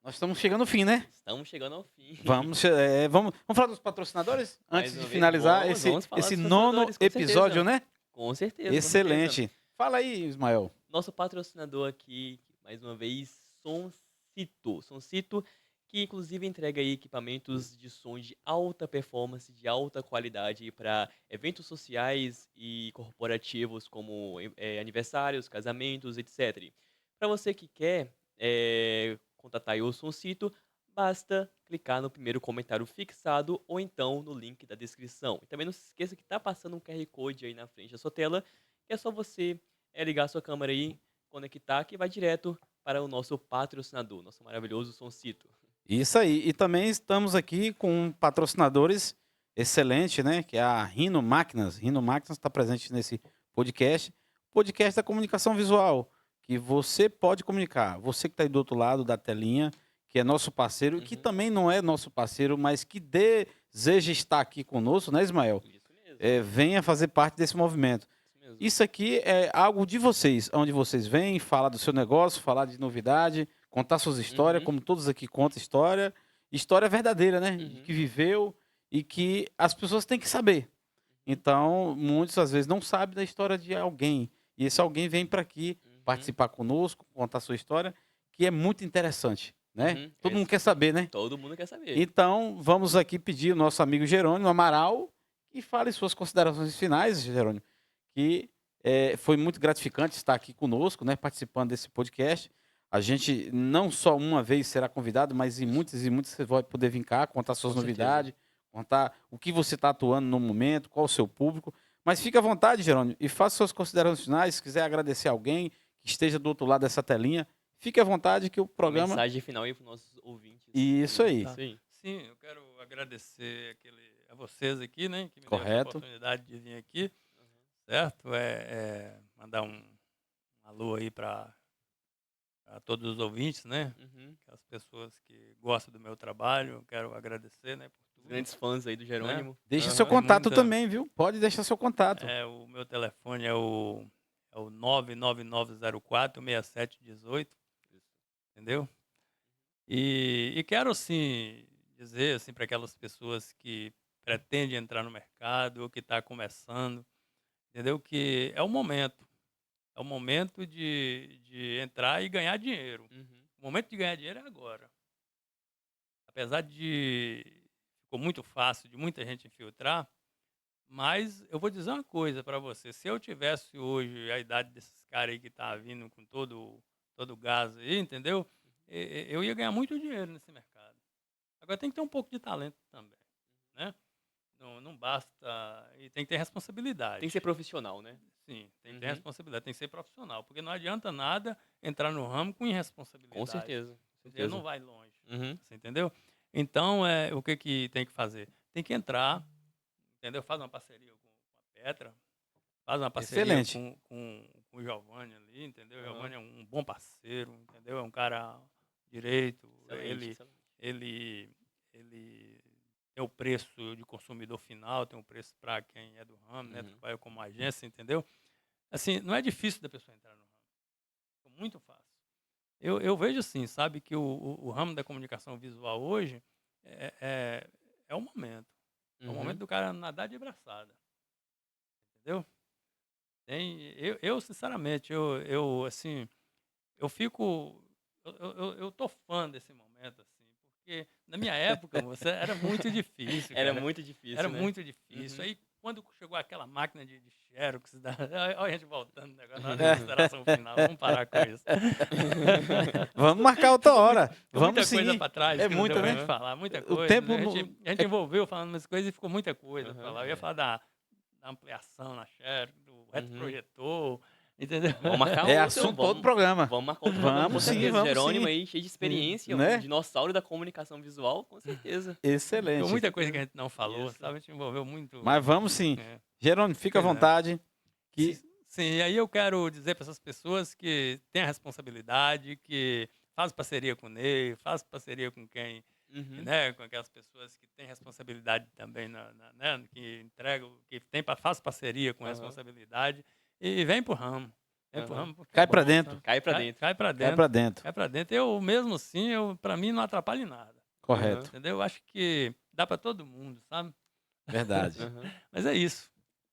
Nós estamos chegando ao fim, né? Estamos chegando ao fim. Vamos falar dos patrocinadores Mais antes de uma vez, finalizar vamos falar esse dos nono patrocinadores, com episódio, certeza. né? Com certeza, com certeza. Excelente. Fala aí, Ismael. Nosso patrocinador aqui, mais uma vez, Soncito. Soncito, que inclusive entrega aí equipamentos de som de alta performance, de alta qualidade para eventos sociais e corporativos como aniversários, casamentos, etc. Para você que quer contatar aí o Soncito, basta clicar no primeiro comentário fixado ou então no link da descrição. E também não se esqueça que está passando um QR Code aí na frente da sua tela, que é só você ligar sua câmera aí, conectar, que vai direto para o nosso patrocinador, nosso maravilhoso Soncito. Isso aí. E também estamos aqui com patrocinadores excelentes, né? Que é a Rhino Máquinas. Rhino Máquinas está presente nesse podcast. Podcast da comunicação visual, que você pode comunicar. Você que está aí do outro lado da telinha, que é nosso parceiro, e que Uhum. também não é nosso parceiro, mas que deseja estar aqui conosco, né, Ismael? Isso mesmo, Venha fazer parte desse movimento. isso mesmo. Isso aqui é algo de vocês, onde vocês vêm falar do seu negócio, falar de novidade, contar suas histórias, Uhum. como todos aqui contam história. História verdadeira, né? Uhum. Que viveu e que as pessoas têm que saber. Então, muitas às vezes não sabem da história de alguém. E esse alguém vem para aqui Uhum. participar conosco, contar sua história, que é muito interessante, né? Uhum. Todo mundo quer saber, né? Todo mundo quer saber. Então, vamos aqui pedir o nosso amigo Jerônimo Amaral que fale suas considerações finais, Jerônimo, que foi muito gratificante estar aqui conosco, né, participando desse podcast. A gente não só uma vez será convidado, mas em muitas e muitas você vai poder vir cá, contar suas Com certeza. novidades, contar o que você está atuando no momento, qual o seu público. Mas fique à vontade, Jerônimo, e faça suas considerações finais. Se quiser agradecer alguém que esteja do outro lado dessa telinha, fique à vontade que o Uma programa... mensagem final aí para os nossos ouvintes. Isso aí. Isso aí. sim, eu quero agradecer a vocês aqui, né, que me deram essa Correto. oportunidade de vir aqui, certo? Mandar um alô aí para todos os ouvintes, né? Uhum. As pessoas que gostam do meu trabalho, eu quero agradecer, né, por Os tudo. grandes fãs aí do Jerônimo. Deixe Aham. seu contato muita- também, viu? Pode deixar seu contato. O meu telefone é o É o 99904-6718, entendeu? E quero, assim, dizer assim, para aquelas pessoas que pretendem entrar no mercado ou que está começando, entendeu? Que é o momento. É o momento de entrar e ganhar dinheiro. Uhum. O momento de ganhar dinheiro é agora. Apesar de ficou muito fácil de muita gente infiltrar, mas eu vou dizer uma coisa para você. Se eu tivesse hoje a idade desses caras aí que tá vindo com todo o gás aí, entendeu? Eu ia ganhar muito dinheiro nesse mercado. Agora tem que ter um pouco de talento também, né? Não basta. E tem que ter responsabilidade. Tem que ser profissional, né? Sim, tem que ter Uhum. responsabilidade, tem que ser profissional. Porque não adianta nada entrar no ramo com irresponsabilidade. Com certeza. Com Entendeu? certeza. Não vai longe. Uhum. Você entendeu? Então, o que tem que fazer? Tem que entrar, entendeu? Faz uma parceria com a Petra, faz uma parceria Excelente. com o Giovanni ali, entendeu? O Aham. Giovanni é um bom parceiro, entendeu? É um cara direito. Excelente, excelente. Ele tem o preço de consumidor final, tem o preço para quem é do ramo, né? Uhum. Trabalha como agência, entendeu? Assim, não é difícil da pessoa entrar no ramo. É muito fácil. Eu vejo assim, sabe, que o ramo da comunicação visual hoje é o momento. É o momento Uhum. do cara nadar de braçada. Entendeu? Sinceramente, assim, eu fico. Eu tô fã desse momento, assim, porque na minha época, você era muito difícil, Era cara. muito difícil, Era né? muito difícil. Uhum. Aí, quando chegou aquela máquina de Xerox, olha a gente voltando agora na hora da consideração final. Vamos parar com isso. Vamos marcar outra hora. Ficou Vamos muita coisa sim. para trás É que não deu muita, pra né? gente falar, muita O coisa. tempo Né? não- A gente envolveu falando umas coisas e ficou muita coisa pra Aham, falar. Eu ia falar da ampliação na Xerox, do retroprojetor, entendeu? Vamos marcar É outro, assunto para outro vamos, programa. vamos marcar outro programa, com Vamos sim, certeza. vamos Jerônimo sim. aí, cheio de experiência, Né? um dinossauro da comunicação visual, com certeza. Ficou Excelente. muita coisa que a gente não falou, Isso. sabe? A gente envolveu muito. Mas vamos sim. É. Jerônimo, fica à Pois é. vontade. Que Sim, e aí eu quero dizer para essas pessoas que têm a responsabilidade, que faz parceria com o Ney, faz parceria com quem, Uhum. né, com aquelas pessoas que têm responsabilidade também, né, que entregam, faz parceria com Aham. responsabilidade e vem pro ramo. Vem pro Aham. ramo porque Cai é pra bom, dentro. sabe? Cai pra dentro. Cai pra cai dentro. para dentro. Cai pra dentro. Eu mesmo assim, para mim não atrapalha em nada. Correto. Entendeu? Eu acho que dá para todo mundo, sabe? Verdade. Aham. Mas é isso.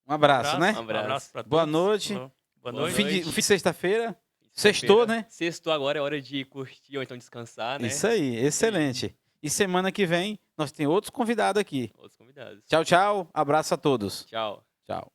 Um abraço, né? Um abraço. Para todos. Boa noite. Falou. Boa Boa noite. noite. Um fim de sexta-feira. Sextou, né? Sextou agora, é hora de curtir ou então descansar, né? Isso aí, excelente. E semana que vem nós temos outros convidados aqui. Outros convidados. Tchau, tchau. Abraço a todos. Tchau. Tchau.